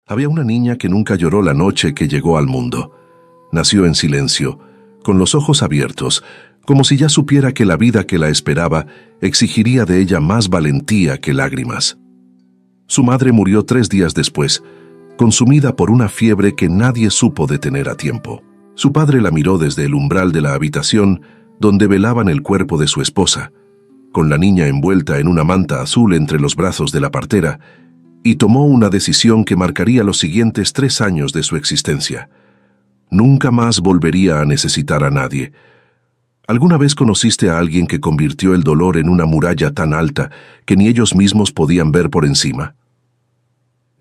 Había una niña que nunca lloró la noche que llegó al mundo. Nació en silencio, con los ojos abiertos, como si ya supiera que la vida que la esperaba exigiría de ella más valentía que lágrimas. Su madre murió 3 días después, consumida por una fiebre que nadie supo detener a tiempo. Su padre la miró desde el umbral de la habitación donde velaban el cuerpo de su esposa, con la niña envuelta en una manta azul entre los brazos de la partera, y tomó una decisión que marcaría los siguientes 3 años de su existencia. Nunca más volvería a necesitar a nadie. ¿Alguna vez conociste a alguien que convirtió el dolor en una muralla tan alta que ni ellos mismos podían ver por encima?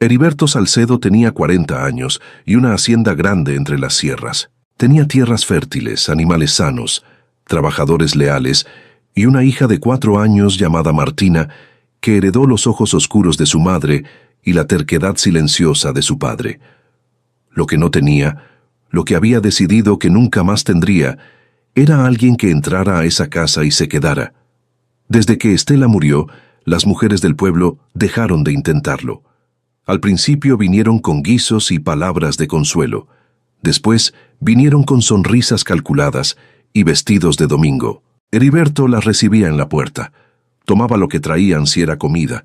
Heriberto Salcedo tenía 40 años y una hacienda grande entre las sierras. Tenía tierras fértiles, animales sanos, trabajadores leales y una hija de 4 años llamada Martina, que heredó los ojos oscuros de su madre y la terquedad silenciosa de su padre. Lo que no tenía, lo que había decidido que nunca más tendría, era alguien que entrara a esa casa y se quedara. Desde que Estela murió, las mujeres del pueblo dejaron de intentarlo. Al principio vinieron con guisos y palabras de consuelo. Después vinieron con sonrisas calculadas y vestidos de domingo. Heriberto las recibía en la puerta. Tomaba lo que traían si era comida,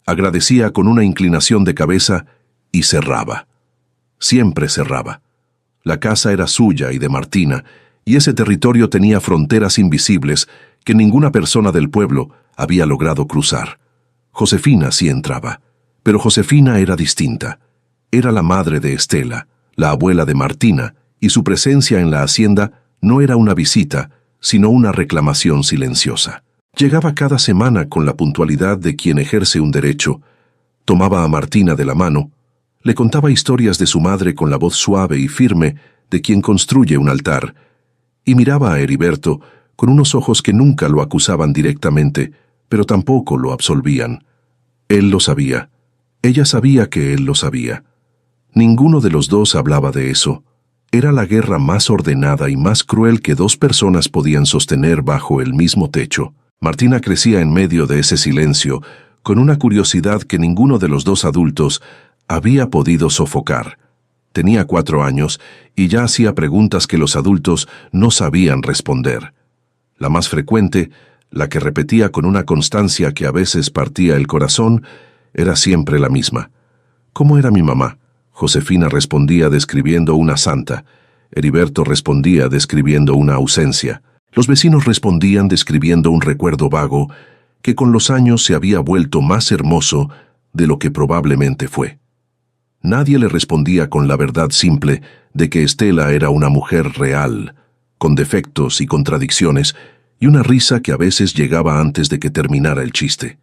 agradecía con una inclinación de cabeza y cerraba. Siempre cerraba. La casa era suya y de Martina, y ese territorio tenía fronteras invisibles que ninguna persona del pueblo había logrado cruzar. Josefina sí entraba, pero Josefina era distinta. Era la madre de Estela, la abuela de Martina, y su presencia en la hacienda no era una visita, sino una reclamación silenciosa. Llegaba cada semana con la puntualidad de quien ejerce un derecho, tomaba a Martina de la mano, le contaba historias de su madre con la voz suave y firme de quien construye un altar, y miraba a Heriberto con unos ojos que nunca lo acusaban directamente, pero tampoco lo absolvían. Él lo sabía. Ella sabía que él lo sabía. Ninguno de los dos hablaba de eso. Era la guerra más ordenada y más cruel que 2 personas podían sostener bajo el mismo techo. Martina crecía en medio de ese silencio, con una curiosidad que ninguno de los 2 adultos había podido sofocar. Tenía 4 años y ya hacía preguntas que los adultos no sabían responder. La más frecuente, la que repetía con una constancia que a veces partía el corazón, era siempre la misma. ¿Cómo era mi mamá? Josefina respondía describiendo una santa. Heriberto respondía describiendo una ausencia. Los vecinos respondían describiendo un recuerdo vago que con los años se había vuelto más hermoso de lo que probablemente fue. Nadie le respondía con la verdad simple de que Estela era una mujer real, con defectos y contradicciones, y una risa que a veces llegaba antes de que terminara el chiste.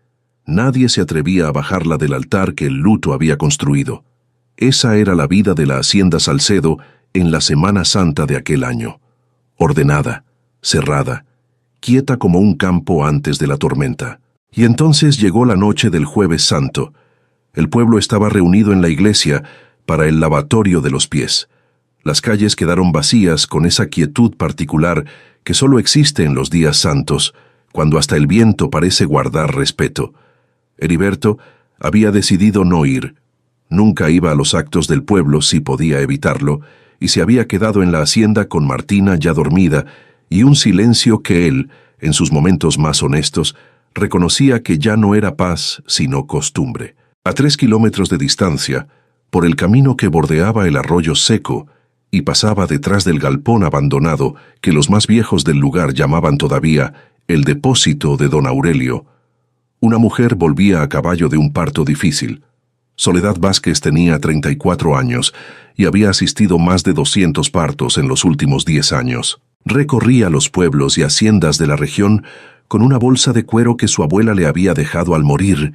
Nadie se atrevía a bajarla del altar que el luto había construido. Esa era la vida de la hacienda Salcedo en la Semana Santa de aquel año. Ordenada, cerrada, quieta como un campo antes de la tormenta. Y entonces llegó la noche del Jueves Santo. El pueblo estaba reunido en la iglesia para el lavatorio de los pies. Las calles quedaron vacías con esa quietud particular que solo existe en los días santos, cuando hasta el viento parece guardar respeto. Heriberto había decidido no ir. Nunca iba a los actos del pueblo si podía evitarlo, y se había quedado en la hacienda con Martina ya dormida y un silencio que él, en sus momentos más honestos, reconocía que ya no era paz sino costumbre. A 3 kilómetros de distancia, por el camino que bordeaba el arroyo seco y pasaba detrás del galpón abandonado que los más viejos del lugar llamaban todavía el depósito de don Aurelio, una mujer volvía a caballo de un parto difícil. Soledad Vázquez tenía 34 años y había asistido más de 200 partos en los últimos 10 años. Recorría los pueblos y haciendas de la región con una bolsa de cuero que su abuela le había dejado al morir,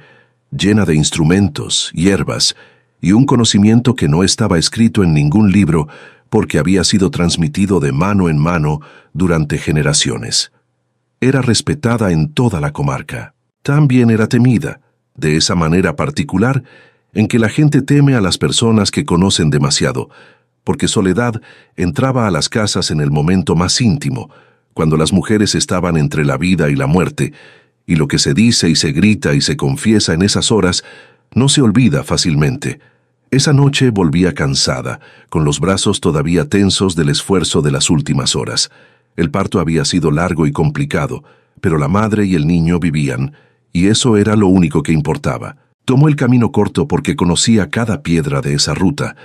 llena de instrumentos, hierbas y un conocimiento que no estaba escrito en ningún libro porque había sido transmitido de mano en mano durante generaciones. Era respetada en toda la comarca. También era temida, de esa manera particular en que la gente teme a las personas que conocen demasiado, porque Soledad entraba a las casas en el momento más íntimo, cuando las mujeres estaban entre la vida y la muerte, y lo que se dice y se grita y se confiesa en esas horas no se olvida fácilmente. Esa noche volvía cansada, con los brazos todavía tensos del esfuerzo de las últimas horas. El parto había sido largo y complicado, pero la madre y el niño vivían, y eso era lo único que importaba. Tomó el camino corto porque conocía cada piedra de esa ruta,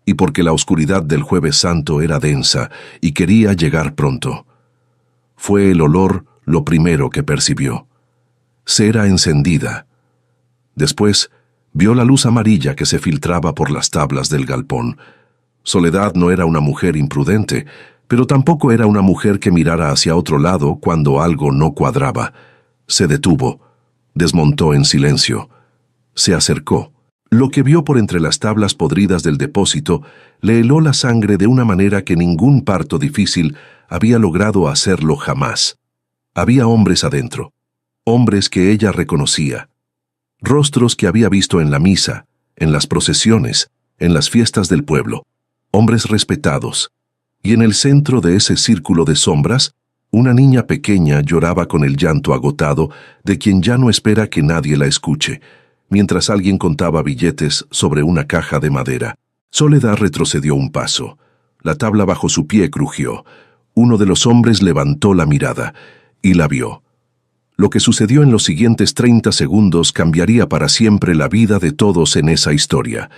y porque la oscuridad del Jueves Santo era densa y quería llegar pronto. Fue el olor lo primero que percibió. Cera encendida. Después, vio la luz amarilla que se filtraba por las tablas del galpón. Soledad no era una mujer imprudente, pero tampoco era una mujer que mirara hacia otro lado cuando algo no cuadraba. Se detuvo, desmontó en silencio. Se acercó. Lo que vio por entre las tablas podridas del depósito le heló la sangre de una manera que ningún parto difícil había logrado hacerlo jamás. Había hombres adentro, hombres que ella reconocía, rostros que había visto en la misa, en las procesiones, en las fiestas del pueblo, hombres respetados, y en el centro de ese círculo de sombras, una niña pequeña lloraba con el llanto agotado de quien ya no espera que nadie la escuche, mientras alguien contaba billetes sobre una caja de madera. Soledad retrocedió un paso. La tabla bajo su pie crujió. Uno de los hombres levantó la mirada y la vio. Lo que sucedió en los siguientes 30 segundos cambiaría para siempre la vida de todos en esa historia.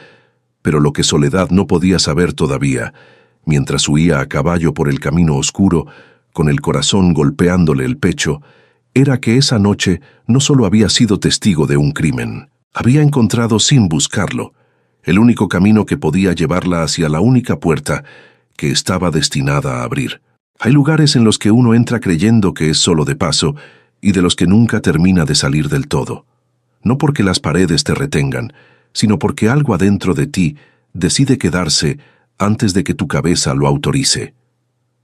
Pero lo que Soledad no podía saber todavía, mientras huía a caballo por el camino oscuro, con el corazón golpeándole el pecho, era que esa noche no solo había sido testigo de un crimen, había encontrado sin buscarlo el único camino que podía llevarla hacia la única puerta que estaba destinada a abrir. Hay lugares en los que uno entra creyendo que es solo de paso y de los que nunca termina de salir del todo. No porque las paredes te retengan, sino porque algo adentro de ti decide quedarse antes de que tu cabeza lo autorice.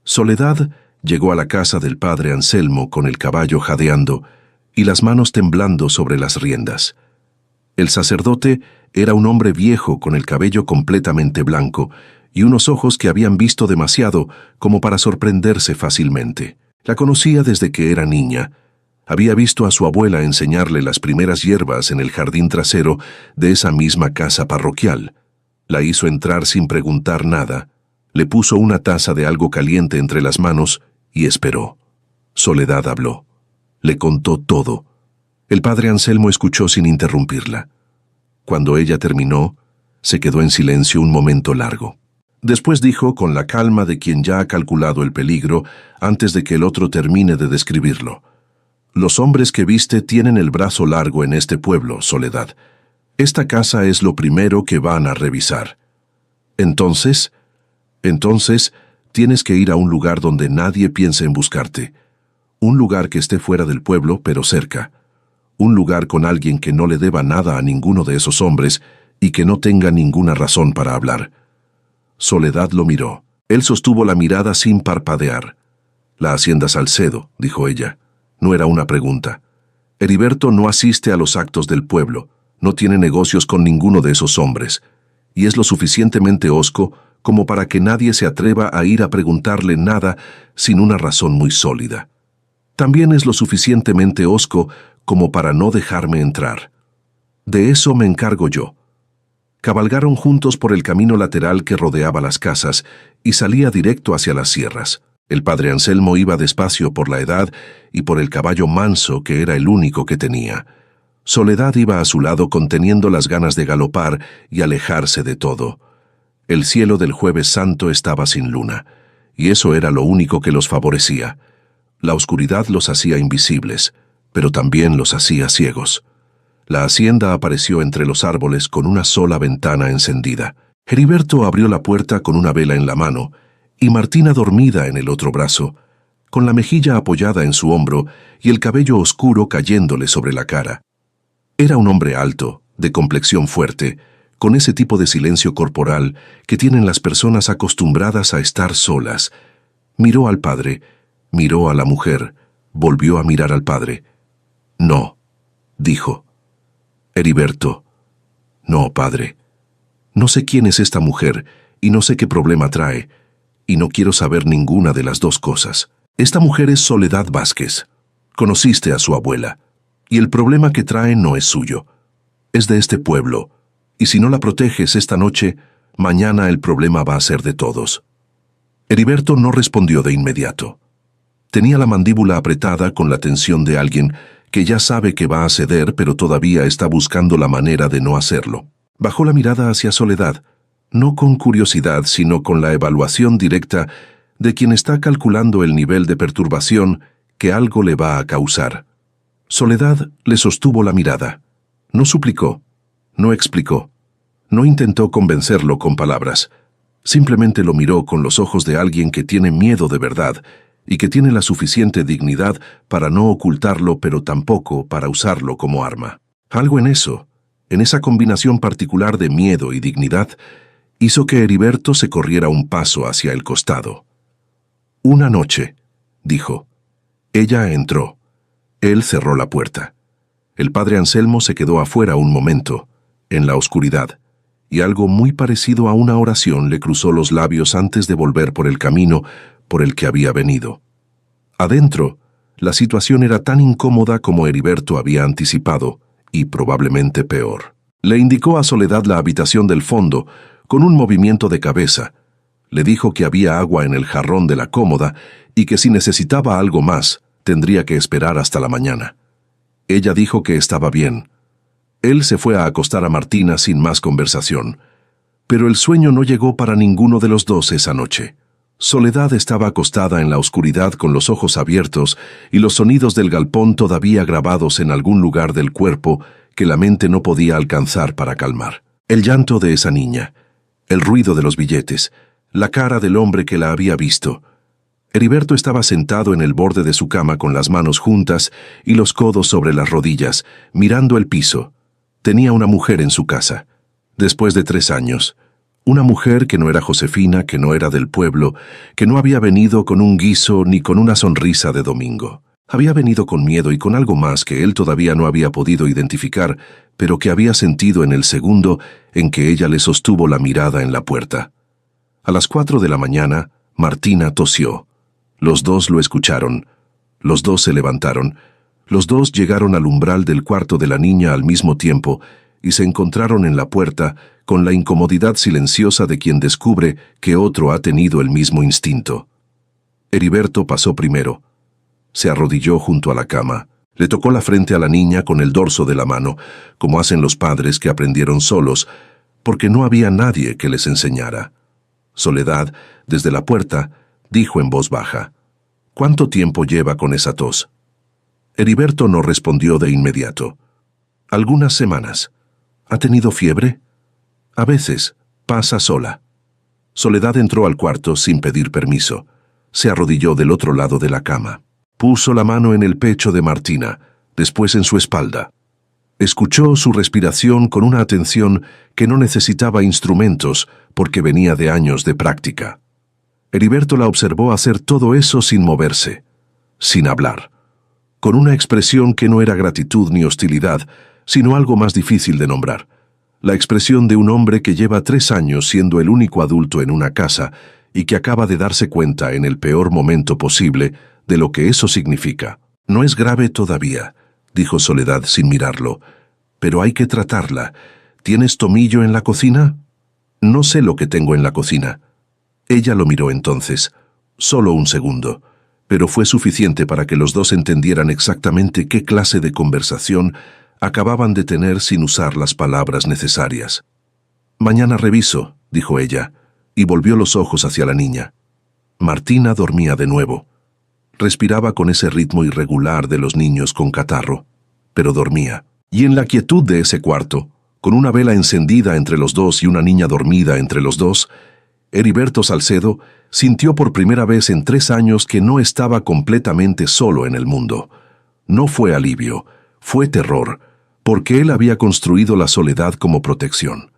Soledad llegó a la casa del padre Anselmo con el caballo jadeando y las manos temblando sobre las riendas. El sacerdote era un hombre viejo con el cabello completamente blanco y unos ojos que habían visto demasiado como para sorprenderse fácilmente. La conocía desde que era niña. Había visto a su abuela enseñarle las primeras hierbas en el jardín trasero de esa misma casa parroquial. La hizo entrar sin preguntar nada, le puso una taza de algo caliente entre las manos y esperó. Soledad habló. Le contó todo. El padre Anselmo escuchó sin interrumpirla. Cuando ella terminó, se quedó en silencio un momento largo. Después dijo con la calma de quien ya ha calculado el peligro antes de que el otro termine de describirlo. Los hombres que viste tienen el brazo largo en este pueblo, Soledad. Esta casa es lo primero que van a revisar. Entonces, tienes que ir a un lugar donde nadie piense en buscarte. Un lugar que esté fuera del pueblo, pero cerca. Un lugar con alguien que no le deba nada a ninguno de esos hombres y que no tenga ninguna razón para hablar. Soledad lo miró. Él sostuvo la mirada sin parpadear. La hacienda Salcedo, dijo ella. No era una pregunta. Heriberto no asiste a los actos del pueblo, no tiene negocios con ninguno de esos hombres, y es lo suficientemente hosco como para que nadie se atreva a ir a preguntarle nada sin una razón muy sólida. También es lo suficientemente hosco como para no dejarme entrar. De eso me encargo yo. Cabalgaron juntos por el camino lateral que rodeaba las casas y salía directo hacia las sierras. El padre Anselmo iba despacio por la edad y por el caballo manso que era el único que tenía. Soledad iba a su lado conteniendo las ganas de galopar y alejarse de todo. El cielo del Jueves Santo estaba sin luna, y eso era lo único que los favorecía. La oscuridad los hacía invisibles, pero también los hacía ciegos. La hacienda apareció entre los árboles con una sola ventana encendida. Heriberto abrió la puerta con una vela en la mano, y Martina dormida en el otro brazo, con la mejilla apoyada en su hombro y el cabello oscuro cayéndole sobre la cara. Era un hombre alto, de complexión fuerte, con ese tipo de silencio corporal que tienen las personas acostumbradas a estar solas. Miró al padre, miró a la mujer, volvió a mirar al padre. No, dijo. Heriberto. No, padre. No sé quién es esta mujer y no sé qué problema trae, y no quiero saber ninguna de las dos cosas. Esta mujer es Soledad Vázquez. Conociste a su abuela, y el problema que trae no es suyo. Es de este pueblo, Y si no la proteges esta noche, mañana el problema va a ser de todos. Heriberto no respondió de inmediato. Tenía la mandíbula apretada con la tensión de alguien que ya sabe que va a ceder, pero todavía está buscando la manera de no hacerlo. Bajó la mirada hacia Soledad, no con curiosidad, sino con la evaluación directa de quien está calculando el nivel de perturbación que algo le va a causar. Soledad le sostuvo la mirada. No suplicó, no explicó, no intentó convencerlo con palabras. Simplemente lo miró con los ojos de alguien que tiene miedo de verdad y que tiene la suficiente dignidad para no ocultarlo, pero tampoco para usarlo como arma. Algo en eso, en esa combinación particular de miedo y dignidad, hizo que Heriberto se corriera un paso hacia el costado. «Una noche», dijo. Ella entró. Él cerró la puerta. El padre Anselmo se quedó afuera un momento, en la oscuridad, y algo muy parecido a una oración le cruzó los labios antes de volver por el camino por el que había venido. Adentro, la situación era tan incómoda como Heriberto había anticipado, y probablemente peor. Le indicó a Soledad la habitación del fondo, con un movimiento de cabeza. Le dijo que había agua en el jarrón de la cómoda y que si necesitaba algo más, tendría que esperar hasta la mañana. Ella dijo que estaba bien. Él se fue a acostar a Martina sin más conversación. Pero el sueño no llegó para ninguno de los dos esa noche. Soledad estaba acostada en la oscuridad con los ojos abiertos y los sonidos del galpón todavía grabados en algún lugar del cuerpo que la mente no podía alcanzar para calmar. El llanto de esa niña, el ruido de los billetes, la cara del hombre que la había visto. Heriberto estaba sentado en el borde de su cama con las manos juntas y los codos sobre las rodillas, mirando el piso. Tenía una mujer en su casa. Después de 3 años, una mujer que no era Josefina, que no era del pueblo, que no había venido con un guiso ni con una sonrisa de domingo. Había venido con miedo y con algo más que él todavía no había podido identificar, pero que había sentido en el segundo en que ella le sostuvo la mirada en la puerta. A las 4 de la mañana, Martina tosió. Los dos lo escucharon. Los dos se levantaron. Los dos llegaron al umbral del cuarto de la niña al mismo tiempo y se encontraron en la puerta con la incomodidad silenciosa de quien descubre que otro ha tenido el mismo instinto. Heriberto pasó primero. Se arrodilló junto a la cama. Le tocó la frente a la niña con el dorso de la mano, como hacen los padres que aprendieron solos, porque no había nadie que les enseñara. Soledad, desde la puerta, dijo en voz baja: «¿Cuánto tiempo lleva con esa tos?» Heriberto no respondió de inmediato. «Algunas semanas. ¿Ha tenido fiebre?» «A veces. Pasa sola». Soledad entró al cuarto sin pedir permiso. Se arrodilló del otro lado de la cama. Puso la mano en el pecho de Martina, después en su espalda. Escuchó su respiración con una atención que no necesitaba instrumentos porque venía de años de práctica. Heriberto la observó hacer todo eso sin moverse, sin hablar, con una expresión que no era gratitud ni hostilidad, sino algo más difícil de nombrar. La expresión de un hombre que lleva 3 años siendo el único adulto en una casa y que acaba de darse cuenta en el peor momento posible de lo que eso significa. «No es grave todavía», dijo Soledad sin mirarlo, «pero hay que tratarla. ¿Tienes tomillo en la cocina?» «No sé lo que tengo en la cocina». Ella lo miró entonces, solo un segundo, pero fue suficiente para que los dos entendieran exactamente qué clase de conversación acababan de tener sin usar las palabras necesarias. «Mañana reviso», dijo ella, y volvió los ojos hacia la niña. Martina dormía de nuevo. Respiraba con ese ritmo irregular de los niños con catarro, pero dormía. Y en la quietud de ese cuarto, con una vela encendida entre los dos y una niña dormida entre los dos, Heriberto Salcedo sintió por primera vez en 3 años que no estaba completamente solo en el mundo. No fue alivio, fue terror, porque él había construido la soledad como protección.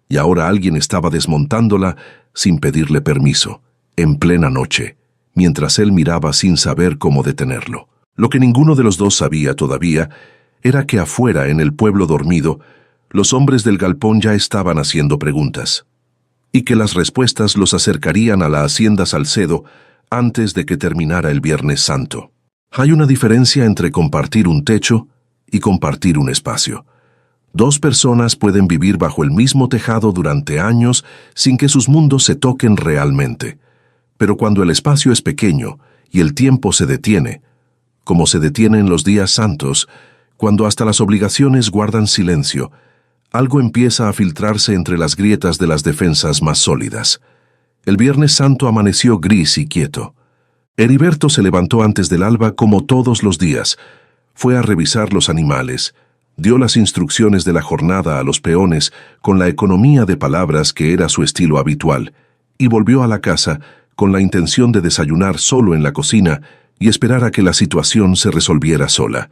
Y ahora alguien estaba desmontándola sin pedirle permiso, en plena noche, mientras él miraba sin saber cómo detenerlo. Lo que ninguno de los dos sabía todavía era que afuera, en el pueblo dormido, los hombres del galpón ya estaban haciendo preguntas, y que las respuestas los acercarían a la hacienda Salcedo antes de que terminara el Viernes Santo. Hay una diferencia entre compartir un techo y compartir un espacio. Dos personas pueden vivir bajo el mismo tejado durante años sin que sus mundos se toquen realmente. Pero cuando el espacio es pequeño y el tiempo se detiene, como se detiene en los días santos, cuando hasta las obligaciones guardan silencio, algo empieza a filtrarse entre las grietas de las defensas más sólidas. El Viernes Santo amaneció gris y quieto. Heriberto se levantó antes del alba como todos los días. Fue a revisar los animales, dio las instrucciones de la jornada a los peones con la economía de palabras que era su estilo habitual, y volvió a la casa con la intención de desayunar solo en la cocina y esperar a que la situación se resolviera sola.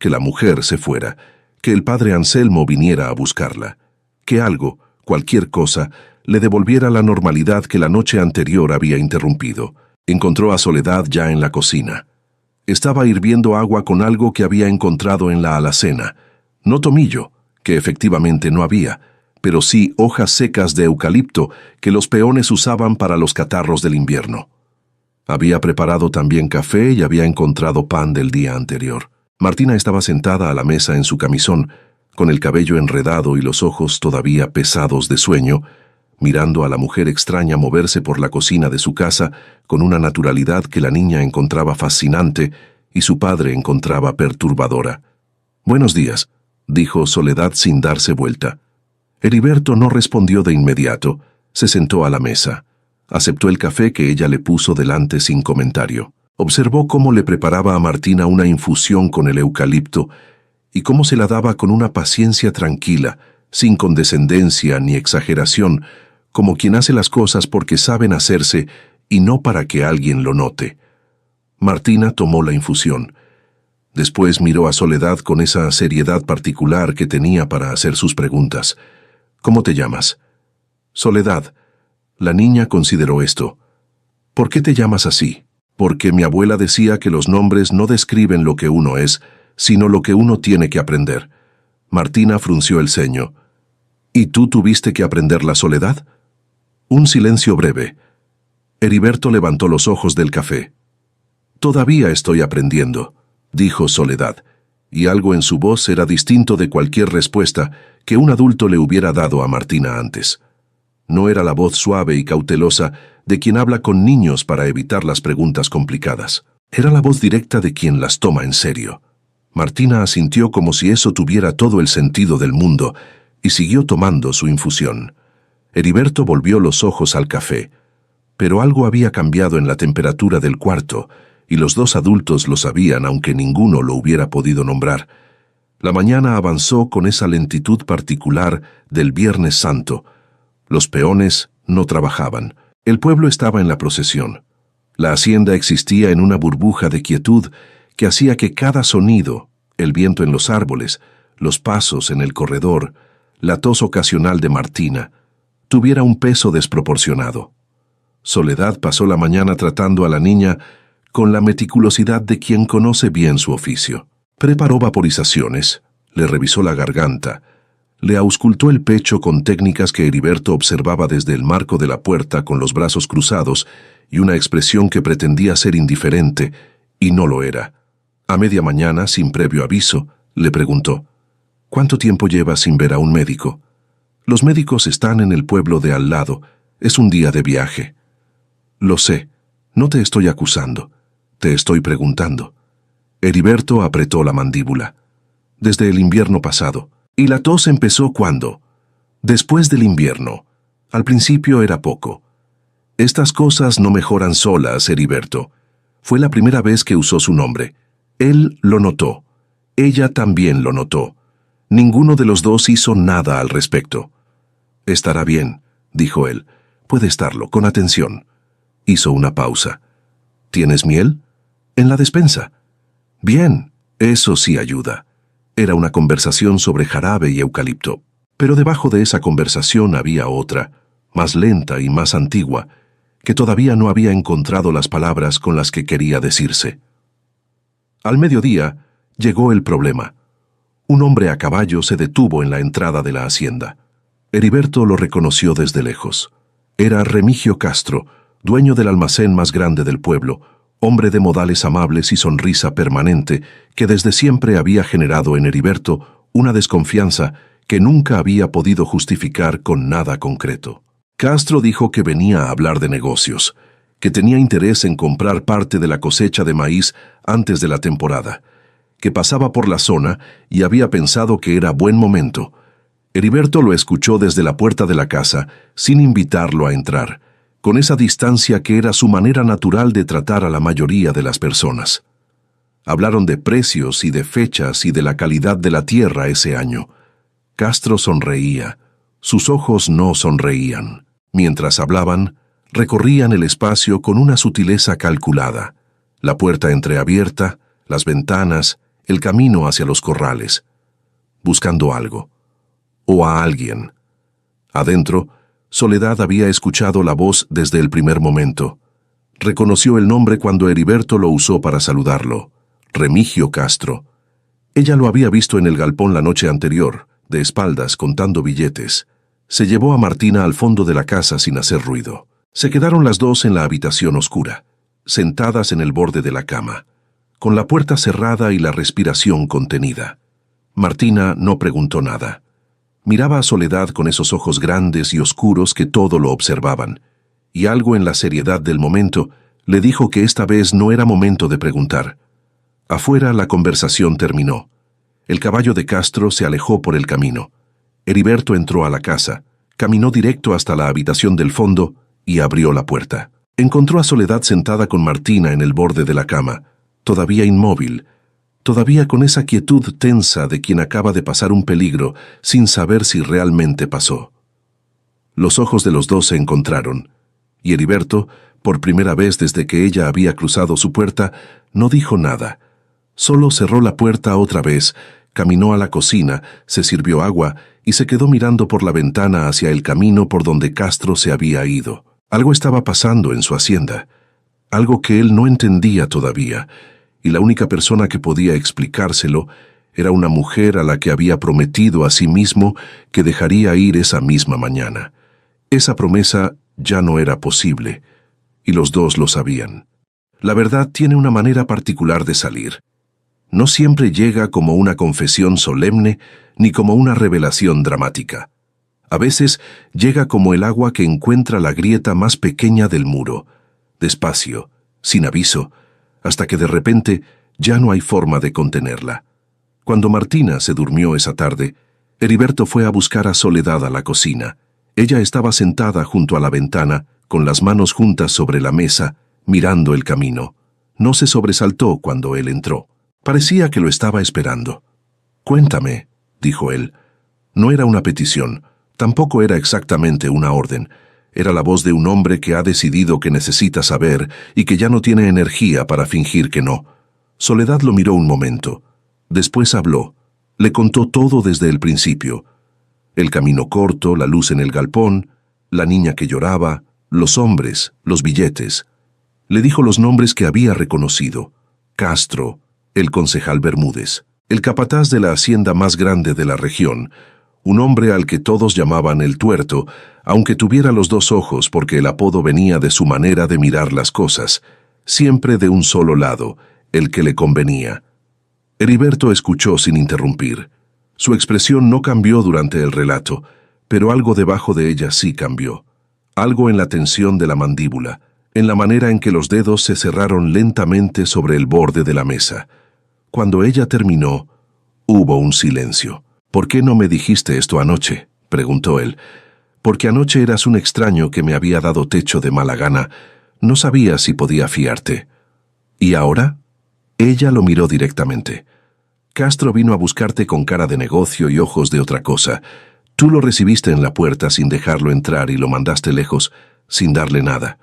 Que la mujer se fuera, que el padre Anselmo viniera a buscarla, que algo, cualquier cosa, le devolviera la normalidad que la noche anterior había interrumpido. Encontró a Soledad ya en la cocina. Estaba hirviendo agua con algo que había encontrado en la alacena. No tomillo, que efectivamente no había, pero sí hojas secas de eucalipto que los peones usaban para los catarros del invierno. Había preparado también café y había encontrado pan del día anterior. Martina estaba sentada a la mesa en su camisón, con el cabello enredado y los ojos todavía pesados de sueño, mirando a la mujer extraña moverse por la cocina de su casa con una naturalidad que la niña encontraba fascinante y su padre encontraba perturbadora. «Buenos días», dijo Soledad sin darse vuelta. Heriberto no respondió de inmediato. Se sentó a la mesa. Aceptó el café que ella le puso delante sin comentario. Observó cómo le preparaba a Martina una infusión con el eucalipto y cómo se la daba con una paciencia tranquila, sin condescendencia ni exageración, como quien hace las cosas porque saben hacerse y no para que alguien lo note. Martina tomó la infusión. Después miró a Soledad con esa seriedad particular que tenía para hacer sus preguntas. «¿Cómo te llamas?» «Soledad». La niña consideró esto. «¿Por qué te llamas así?» «Porque mi abuela decía que los nombres no describen lo que uno es, sino lo que uno tiene que aprender». Martina frunció el ceño. «¿Y tú tuviste que aprender la soledad?» Un silencio breve. Heriberto levantó los ojos del café. «Todavía estoy aprendiendo», dijo Soledad, y algo en su voz era distinto de cualquier respuesta que un adulto le hubiera dado a Martina antes. No era la voz suave y cautelosa de quien habla con niños para evitar las preguntas complicadas. Era la voz directa de quien las toma en serio. Martina asintió como si eso tuviera todo el sentido del mundo y siguió tomando su infusión. Heriberto volvió los ojos al café, pero algo había cambiado en la temperatura del cuarto, y los dos adultos lo sabían aunque ninguno lo hubiera podido nombrar. La mañana avanzó con esa lentitud particular del Viernes Santo. Los peones no trabajaban. El pueblo estaba en la procesión. La hacienda existía en una burbuja de quietud que hacía que cada sonido, el viento en los árboles, los pasos en el corredor, la tos ocasional de Martina, tuviera un peso desproporcionado. Soledad pasó la mañana tratando a la niña con la meticulosidad de quien conoce bien su oficio. Preparó vaporizaciones, le revisó la garganta, le auscultó el pecho con técnicas que Heriberto observaba desde el marco de la puerta con los brazos cruzados y una expresión que pretendía ser indiferente, y no lo era. A media mañana, sin previo aviso, le preguntó: «¿Cuánto tiempo llevas sin ver a un médico?» «Los médicos están en el pueblo de al lado. Es un día de viaje». «Lo sé. No te estoy acusando. Te estoy preguntando». Heriberto apretó la mandíbula. «Desde el invierno pasado». «¿Y la tos empezó cuándo?» «Después del invierno. Al principio era poco». «Estas cosas no mejoran solas, Heriberto». Fue la primera vez que usó su nombre. Él lo notó. Ella también lo notó. Ninguno de los dos hizo nada al respecto. «Estará bien», dijo él. «Puede estarlo, con atención». Hizo una pausa. «¿Tienes miel?» «En la despensa». «Bien, eso sí ayuda». Era una conversación sobre jarabe y eucalipto. Pero debajo de esa conversación había otra, más lenta y más antigua, que todavía no había encontrado las palabras con las que quería decirse. Al mediodía llegó el problema. Un hombre a caballo se detuvo en la entrada de la hacienda. Heriberto lo reconoció desde lejos. Era Remigio Castro, dueño del almacén más grande del pueblo, hombre de modales amables y sonrisa permanente que desde siempre había generado en Heriberto una desconfianza que nunca había podido justificar con nada concreto. Castro dijo que venía a hablar de negocios, que tenía interés en comprar parte de la cosecha de maíz antes de la temporada, que pasaba por la zona y había pensado que era buen momento. Heriberto lo escuchó desde la puerta de la casa, sin invitarlo a entrar, con esa distancia que era su manera natural de tratar a la mayoría de las personas. Hablaron de precios y de fechas y de la calidad de la tierra ese año. Castro sonreía. Sus ojos no sonreían. Mientras hablaban, recorrían el espacio con una sutileza calculada. La puerta entreabierta, las ventanas, el camino hacia los corrales. Buscando algo. O a alguien. Adentro, Soledad había escuchado la voz desde el primer momento. Reconoció el nombre cuando Heriberto lo usó para saludarlo. Remigio Castro. Ella lo había visto en el galpón la noche anterior, de espaldas, contando billetes. Se llevó a Martina al fondo de la casa sin hacer ruido. Se quedaron las dos en la habitación oscura, sentadas en el borde de la cama, con la puerta cerrada y la respiración contenida. Martina no preguntó nada. Miraba a Soledad con esos ojos grandes y oscuros que todo lo observaban, y algo en la seriedad del momento le dijo que esta vez no era momento de preguntar. Afuera la conversación terminó. El caballo de Castro se alejó por el camino. Heriberto entró a la casa, caminó directo hasta la habitación del fondo y abrió la puerta. Encontró a Soledad sentada con Martina en el borde de la cama, todavía inmóvil, todavía con esa quietud tensa de quien acaba de pasar un peligro sin saber si realmente pasó. Los ojos de los dos se encontraron, y Heriberto, por primera vez desde que ella había cruzado su puerta, no dijo nada. Solo cerró la puerta otra vez, caminó a la cocina, se sirvió agua y se quedó mirando por la ventana hacia el camino por donde Castro se había ido. Algo estaba pasando en su hacienda, algo que él no entendía todavía, y la única persona que podía explicárselo era una mujer a la que había prometido a sí mismo que dejaría ir esa misma mañana. Esa promesa ya no era posible, y los dos lo sabían. La verdad tiene una manera particular de salir. No siempre llega como una confesión solemne ni como una revelación dramática. A veces llega como el agua que encuentra la grieta más pequeña del muro, despacio, sin aviso, hasta que de repente ya no hay forma de contenerla. Cuando Martina se durmió esa tarde, Heriberto fue a buscar a Soledad a la cocina. Ella estaba sentada junto a la ventana, con las manos juntas sobre la mesa, mirando el camino. No se sobresaltó cuando él entró. Parecía que lo estaba esperando. «Cuéntame», dijo él. No era una petición, tampoco era exactamente una orden. Era la voz de un hombre que ha decidido que necesita saber y que ya no tiene energía para fingir que no. Soledad lo miró un momento. Después habló. Le contó todo desde el principio. El camino corto, la luz en el galpón, la niña que lloraba, los hombres, los billetes. Le dijo los nombres que había reconocido. Castro, el concejal Bermúdez, el capataz de la hacienda más grande de la región, un hombre al que todos llamaban el Tuerto, aunque tuviera los dos ojos porque el apodo venía de su manera de mirar las cosas, siempre de un solo lado, el que le convenía. Heriberto escuchó sin interrumpir. Su expresión no cambió durante el relato, pero algo debajo de ella sí cambió. Algo en la tensión de la mandíbula, en la manera en que los dedos se cerraron lentamente sobre el borde de la mesa. Cuando ella terminó, hubo un silencio. «¿Por qué no me dijiste esto anoche?», preguntó él. «Porque anoche eras un extraño que me había dado techo de mala gana. No sabía si podía fiarte». «¿Y ahora?». Ella lo miró directamente. «Castro vino a buscarte con cara de negocio y ojos de otra cosa. Tú lo recibiste en la puerta sin dejarlo entrar y lo mandaste lejos, sin darle nada.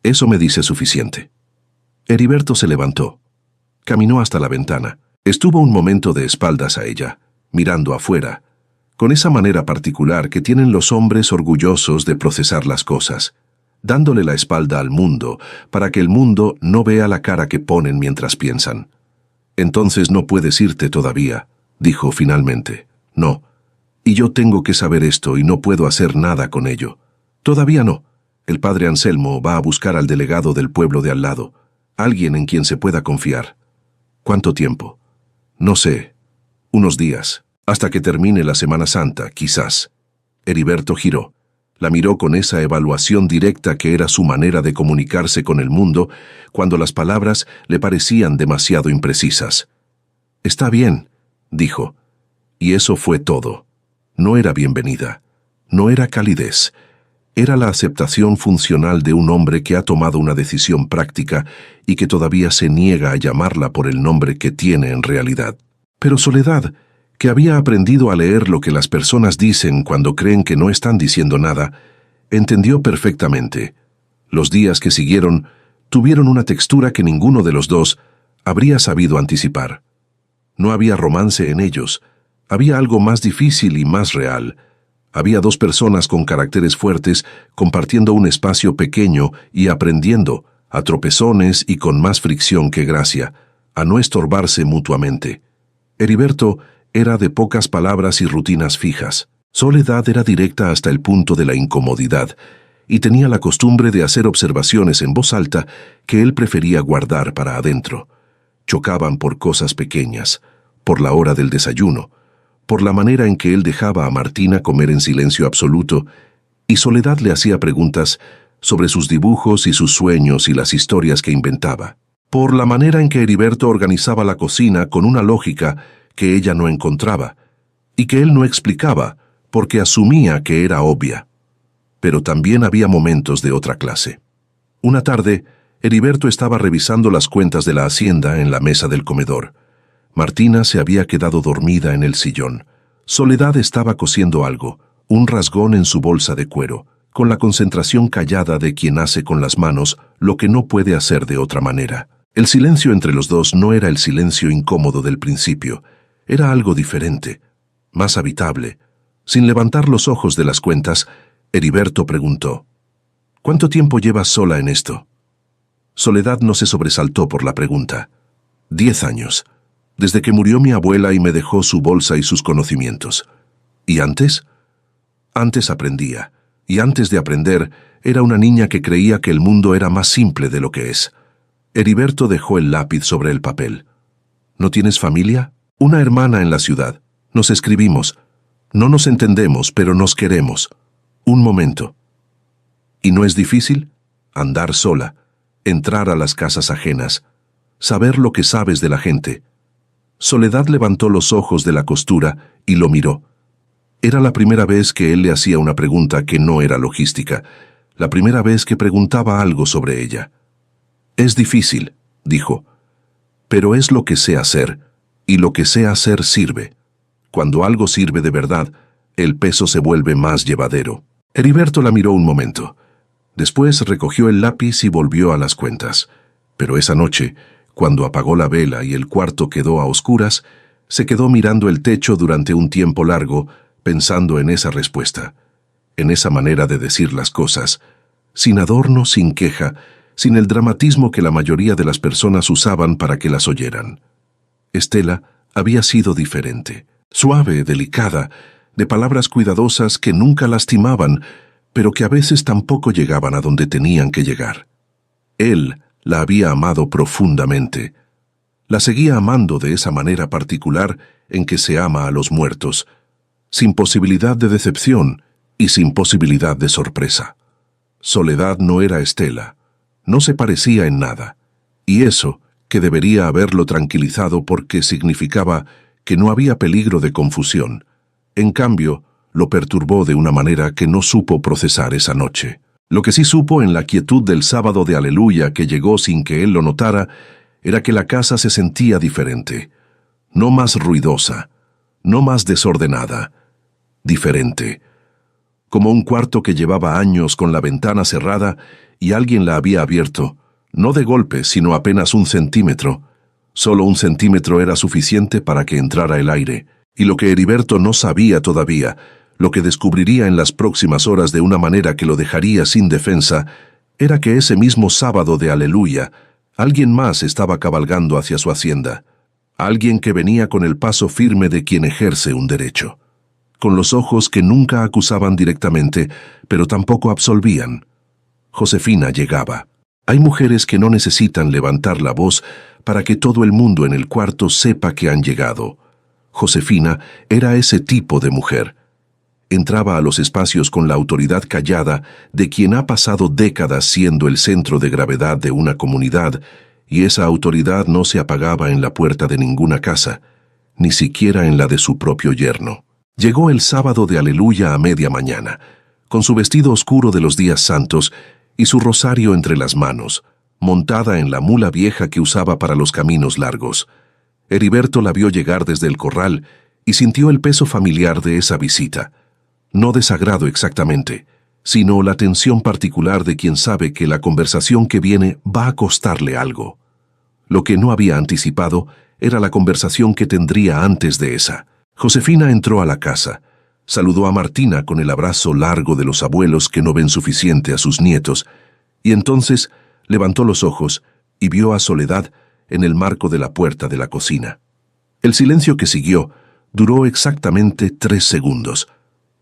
Eso me dice suficiente». Heriberto se levantó. Caminó hasta la ventana. Estuvo un momento de espaldas a ella, mirando afuera, con esa manera particular que tienen los hombres orgullosos de procesar las cosas, dándole la espalda al mundo para que el mundo no vea la cara que ponen mientras piensan. «Entonces no puedes irte todavía», dijo finalmente. «No. Y yo tengo que saber esto y no puedo hacer nada con ello». «Todavía no. El padre Anselmo va a buscar al delegado del pueblo de al lado, alguien en quien se pueda confiar». «¿Cuánto tiempo?». «No sé. Unos días». Hasta que termine la Semana Santa, quizás. Heriberto giró. La miró con esa evaluación directa que era su manera de comunicarse con el mundo cuando las palabras le parecían demasiado imprecisas. «Está bien», dijo. Y eso fue todo. No era bienvenida. No era calidez. Era la aceptación funcional de un hombre que ha tomado una decisión práctica y que todavía se niega a llamarla por el nombre que tiene en realidad. Pero Soledad, que había aprendido a leer lo que las personas dicen cuando creen que no están diciendo nada, entendió perfectamente. Los días que siguieron tuvieron una textura que ninguno de los dos habría sabido anticipar. No había romance en ellos, había algo más difícil y más real. Había dos personas con caracteres fuertes compartiendo un espacio pequeño y aprendiendo, a tropezones y con más fricción que gracia, a no estorbarse mutuamente. Heriberto era de pocas palabras y rutinas fijas. Soledad era directa hasta el punto de la incomodidad y tenía la costumbre de hacer observaciones en voz alta que él prefería guardar para adentro. Chocaban por cosas pequeñas, por la hora del desayuno, por la manera en que él dejaba a Martina comer en silencio absoluto, y Soledad le hacía preguntas sobre sus dibujos y sus sueños y las historias que inventaba, por la manera en que Heriberto organizaba la cocina con una lógica que ella no encontraba, y que él no explicaba, porque asumía que era obvia. Pero también había momentos de otra clase. Una tarde, Heriberto estaba revisando las cuentas de la hacienda en la mesa del comedor. Martina se había quedado dormida en el sillón. Soledad estaba cosiendo algo, un rasgón en su bolsa de cuero, con la concentración callada de quien hace con las manos lo que no puede hacer de otra manera. El silencio entre los dos no era el silencio incómodo del principio. Era algo diferente, más habitable. Sin levantar los ojos de las cuentas, Heriberto preguntó: «¿Cuánto tiempo llevas sola en esto?» Soledad no se sobresaltó por la pregunta. 10 años, desde que murió mi abuela y me dejó su bolsa y sus conocimientos. ¿Y antes? Antes aprendía, y antes de aprender, era una niña que creía que el mundo era más simple de lo que es. Heriberto dejó el lápiz sobre el papel. ¿No tienes familia? Una hermana en la ciudad. Nos escribimos. No nos entendemos, pero nos queremos. Un momento. ¿Y no es difícil? Andar sola, entrar a las casas ajenas, saber lo que sabes de la gente. Soledad levantó los ojos de la costura y lo miró. Era la primera vez que él le hacía una pregunta que no era logística, la primera vez que preguntaba algo sobre ella. «Es difícil», dijo, «pero es lo que sé hacer, y lo que sé hacer sirve. Cuando algo sirve de verdad, el peso se vuelve más llevadero». Heriberto la miró un momento. Después recogió el lápiz y volvió a las cuentas. Pero esa noche, cuando apagó la vela y el cuarto quedó a oscuras, se quedó mirando el techo durante un tiempo largo, pensando en esa respuesta, en esa manera de decir las cosas, sin adorno, sin queja, sin el dramatismo que la mayoría de las personas usaban para que las oyeran. Estela había sido diferente, suave, delicada, de palabras cuidadosas que nunca lastimaban, pero que a veces tampoco llegaban a donde tenían que llegar. Él la había amado profundamente. La seguía amando de esa manera particular en que se ama a los muertos, sin posibilidad de decepción y sin posibilidad de sorpresa. Soledad no era Estela, no se parecía en nada, y eso, que debería haberlo tranquilizado porque significaba que no había peligro de confusión, en cambio, lo perturbó de una manera que no supo procesar esa noche. Lo que sí supo en la quietud del sábado de Aleluya que llegó sin que él lo notara, era que la casa se sentía diferente, no más ruidosa, no más desordenada, diferente, como un cuarto que llevaba años con la ventana cerrada y alguien la había abierto, no de golpe, sino apenas 1 centímetro. Solo 1 centímetro era suficiente para que entrara el aire, y lo que Heriberto no sabía todavía, lo que descubriría en las próximas horas de una manera que lo dejaría sin defensa, era que ese mismo sábado de Aleluya, alguien más estaba cabalgando hacia su hacienda, alguien que venía con el paso firme de quien ejerce un derecho, con los ojos que nunca acusaban directamente, pero tampoco absolvían. Josefina llegaba. Hay mujeres que no necesitan levantar la voz para que todo el mundo en el cuarto sepa que han llegado. Josefina era ese tipo de mujer. Entraba a los espacios con la autoridad callada de quien ha pasado décadas siendo el centro de gravedad de una comunidad, y esa autoridad no se apagaba en la puerta de ninguna casa, ni siquiera en la de su propio yerno. Llegó el sábado de Aleluya a media mañana, con su vestido oscuro de los días santos y su rosario entre las manos, montada en la mula vieja que usaba para los caminos largos. Heriberto la vio llegar desde el corral y sintió el peso familiar de esa visita. No desagrado exactamente, sino la tensión particular de quien sabe que la conversación que viene va a costarle algo. Lo que no había anticipado era la conversación que tendría antes de esa. Josefina entró a la casa, saludó a Martina con el abrazo largo de los abuelos que no ven suficiente a sus nietos, y entonces levantó los ojos y vio a Soledad en el marco de la puerta de la cocina. El silencio que siguió duró exactamente 3 segundos,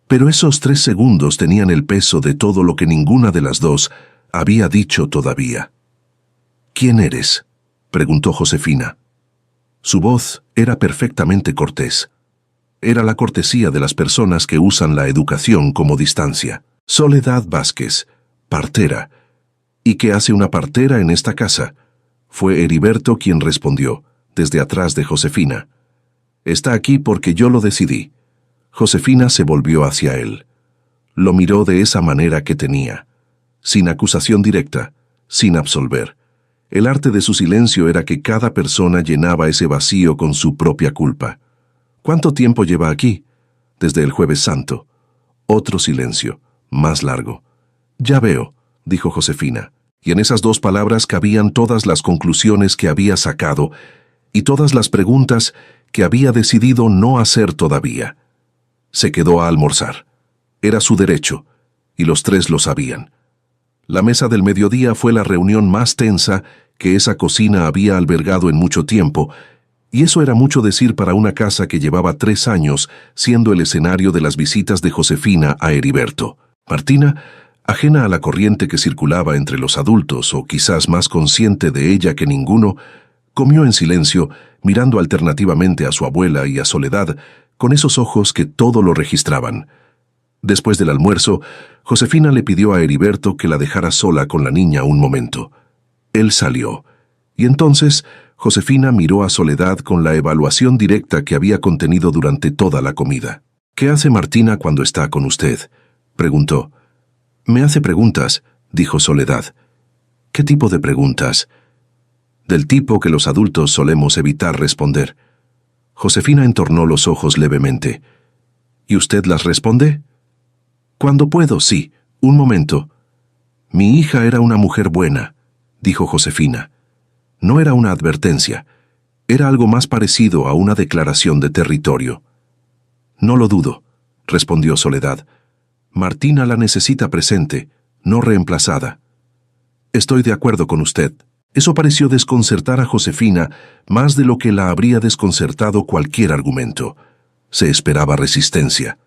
pero esos 3 segundos tenían el peso de todo lo que ninguna de las dos había dicho todavía. «¿Quién eres?», preguntó Josefina. Su voz era perfectamente cortés. Era la cortesía de las personas que usan la educación como distancia. «Soledad Vázquez, partera». «¿Y qué hace una partera en esta casa?», fue Heriberto quien respondió, desde atrás de Josefina. «Está aquí porque yo lo decidí». Josefina se volvió hacia él. Lo miró de esa manera que tenía, sin acusación directa, sin absolver. El arte de su silencio era que cada persona llenaba ese vacío con su propia culpa. «¿Cuánto tiempo lleva aquí?». «Desde el Jueves Santo». Otro silencio, más largo. «Ya veo», dijo Josefina, y en esas 2 palabras cabían todas las conclusiones que había sacado y todas las preguntas que había decidido no hacer todavía. Se quedó a almorzar. Era su derecho, y los 3 lo sabían. La mesa del mediodía fue la reunión más tensa que esa cocina había albergado en mucho tiempo, y eso era mucho decir para una casa que llevaba 3 años siendo el escenario de las visitas de Josefina a Heriberto. Martina, ajena a la corriente que circulaba entre los adultos, o quizás más consciente de ella que ninguno, comió en silencio, mirando alternativamente a su abuela y a Soledad, con esos ojos que todo lo registraban. Después del almuerzo, Josefina le pidió a Heriberto que la dejara sola con la niña un momento. Él salió, y entonces Josefina miró a Soledad con la evaluación directa que había contenido durante toda la comida. «¿Qué hace Martina cuando está con usted?», preguntó. «Me hace preguntas», dijo Soledad. «¿Qué tipo de preguntas?». «Del tipo que los adultos solemos evitar responder». Josefina entornó los ojos levemente. «¿Y usted las responde?». «Cuando puedo, sí. Un momento». «Mi hija era una mujer buena», dijo Josefina. No era una advertencia. Era algo más parecido a una declaración de territorio. «No lo dudo», respondió Soledad. «Martina la necesita presente, no reemplazada». «Estoy de acuerdo con usted». Eso pareció desconcertar a Josefina más de lo que la habría desconcertado cualquier argumento. Se esperaba resistencia.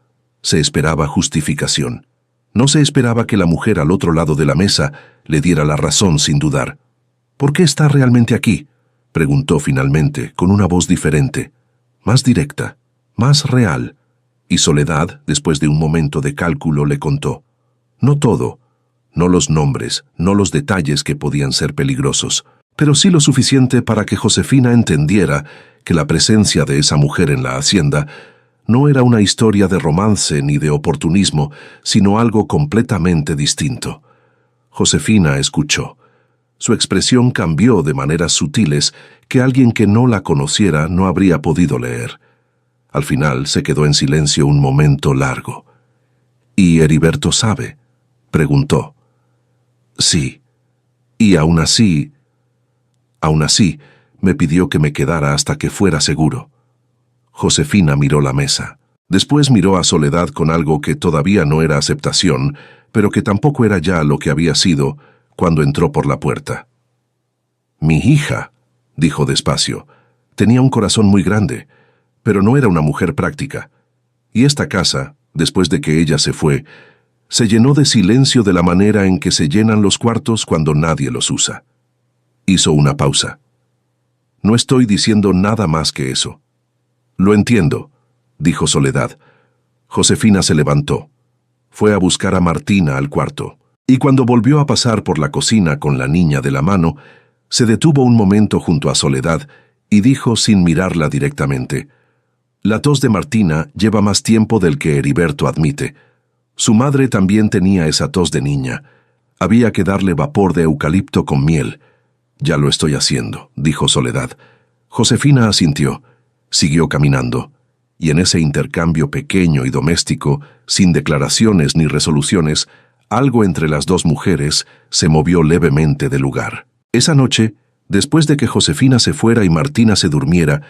Se esperaba justificación. No se esperaba que la mujer al otro lado de la mesa le diera la razón sin dudar. «¿Por qué está realmente aquí?», preguntó finalmente, con una voz diferente, más directa, más real. Y Soledad, después de un momento de cálculo, le contó. No todo. No los nombres, no los detalles que podían ser peligrosos, pero sí lo suficiente para que Josefina entendiera que la presencia de esa mujer en la hacienda no era una historia de romance ni de oportunismo, sino algo completamente distinto. Josefina escuchó. Su expresión cambió de maneras sutiles que alguien que no la conociera no habría podido leer. Al final se quedó en silencio un momento largo. «¿Y Heriberto sabe?», preguntó. «Sí. Y aún así, me pidió que me quedara hasta que fuera seguro». Josefina miró la mesa. Después miró a Soledad con algo que todavía no era aceptación, pero que tampoco era ya lo que había sido cuando entró por la puerta. «Mi hija», dijo despacio, tenía un corazón muy grande, pero no era una mujer práctica. Y esta casa, después de que ella se fue, se llenó de silencio de la manera en que se llenan los cuartos cuando nadie los usa. Hizo una pausa. «No estoy diciendo nada más que eso». Lo entiendo, dijo Soledad. Josefina se levantó. Fue a buscar a Martina al cuarto, y cuando volvió a pasar por la cocina con la niña de la mano, se detuvo un momento junto a Soledad y dijo sin mirarla directamente: «La tos de Martina lleva más tiempo del que Heriberto admite. Su madre también tenía esa tos de niña. Había que darle vapor de eucalipto con miel». «Ya lo estoy haciendo», dijo Soledad. Josefina asintió. Siguió caminando, y en ese intercambio pequeño y doméstico, sin declaraciones ni resoluciones, algo entre las dos mujeres se movió levemente del lugar. Esa noche, después de que Josefina se fuera y Martina se durmiera,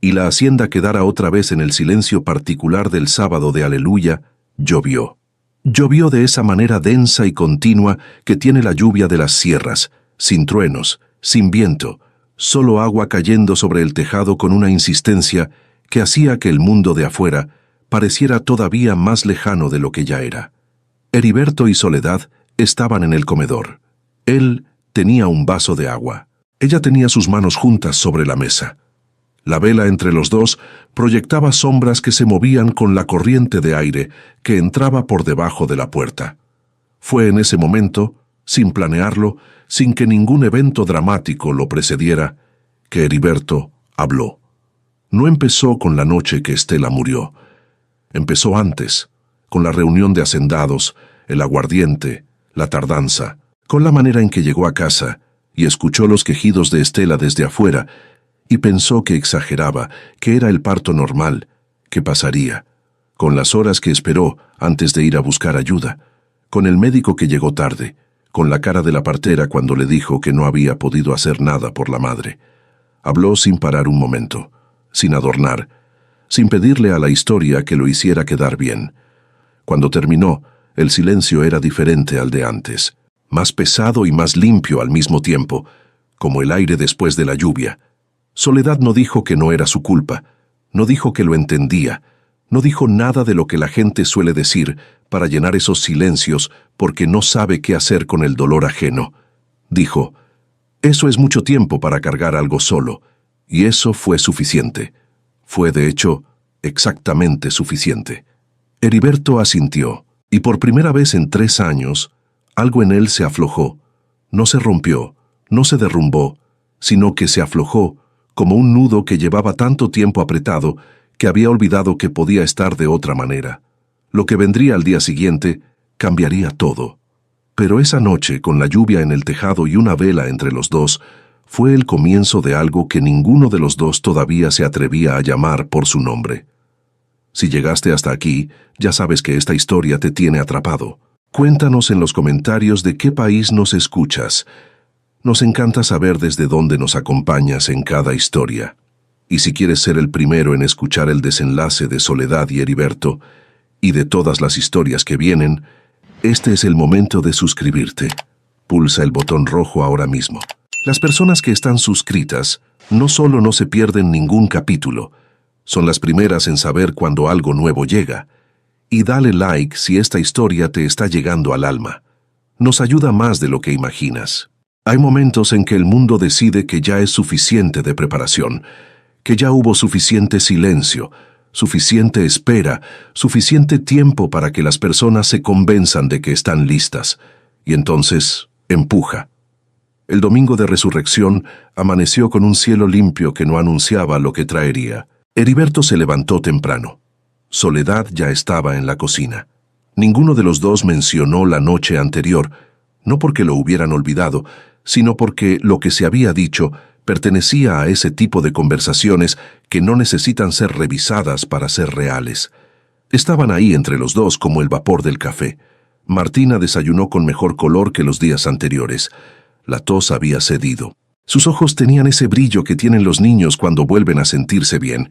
y la hacienda quedara otra vez en el silencio particular del sábado de Aleluya, llovió. Llovió de esa manera densa y continua que tiene la lluvia de las sierras, sin truenos, sin viento, solo agua cayendo sobre el tejado con una insistencia que hacía que el mundo de afuera pareciera todavía más lejano de lo que ya era. Heriberto y Soledad estaban en el comedor. Él tenía un vaso de agua. Ella tenía sus manos juntas sobre la mesa. La vela entre los dos proyectaba sombras que se movían con la corriente de aire que entraba por debajo de la puerta. Fue en ese momento, sin planearlo, sin que ningún evento dramático lo precediera, que Heriberto habló. No empezó con la noche que Estela murió. Empezó antes, con la reunión de hacendados, el aguardiente, la tardanza, con la manera en que llegó a casa y escuchó los quejidos de Estela desde afuera y pensó que exageraba, que era el parto normal, que pasaría, con las horas que esperó antes de ir a buscar ayuda, con el médico que llegó tarde, con la cara de la partera cuando le dijo que no había podido hacer nada por la madre. Habló sin parar un momento, sin adornar, sin pedirle a la historia que lo hiciera quedar bien. Cuando terminó, el silencio era diferente al de antes, más pesado y más limpio al mismo tiempo, como el aire después de la lluvia. Soledad no dijo que no era su culpa, no dijo que lo entendía, no dijo nada de lo que la gente suele decir para llenar esos silencios porque no sabe qué hacer con el dolor ajeno. Dijo: «Eso es mucho tiempo para cargar algo solo», y eso fue suficiente. Fue, de hecho, exactamente suficiente. Heriberto asintió, y por primera vez en 3 años, algo en él se aflojó. No se rompió, no se derrumbó, sino que se aflojó, como un nudo que llevaba tanto tiempo apretado que había olvidado que podía estar de otra manera. Lo que vendría al día siguiente cambiaría todo. Pero esa noche, con la lluvia en el tejado y una vela entre los dos, fue el comienzo de algo que ninguno de los dos todavía se atrevía a llamar por su nombre. Si llegaste hasta aquí, ya sabes que esta historia te tiene atrapado. Cuéntanos en los comentarios de qué país nos escuchas. Nos encanta saber desde dónde nos acompañas en cada historia. Y si quieres ser el primero en escuchar el desenlace de Soledad y Heriberto, y de todas las historias que vienen, este es el momento de suscribirte. Pulsa el botón rojo ahora mismo. Las personas que están suscritas no solo no se pierden ningún capítulo, son las primeras en saber cuando algo nuevo llega. Y dale like si esta historia te está llegando al alma. Nos ayuda más de lo que imaginas. Hay momentos en que el mundo decide que ya es suficiente de preparación, que ya hubo suficiente silencio, suficiente espera, suficiente tiempo para que las personas se convenzan de que están listas, y entonces empuja. El domingo de resurrección amaneció con un cielo limpio que no anunciaba lo que traería. Heriberto se levantó temprano. Soledad ya estaba en la cocina. Ninguno de los dos mencionó la noche anterior, no porque lo hubieran olvidado, sino porque lo que se había dicho pertenecía a ese tipo de conversaciones que no necesitan ser revisadas para ser reales. Estaban ahí entre los dos como el vapor del café. Martina desayunó con mejor color que los días anteriores. La tos había cedido. Sus ojos tenían ese brillo que tienen los niños cuando vuelven a sentirse bien,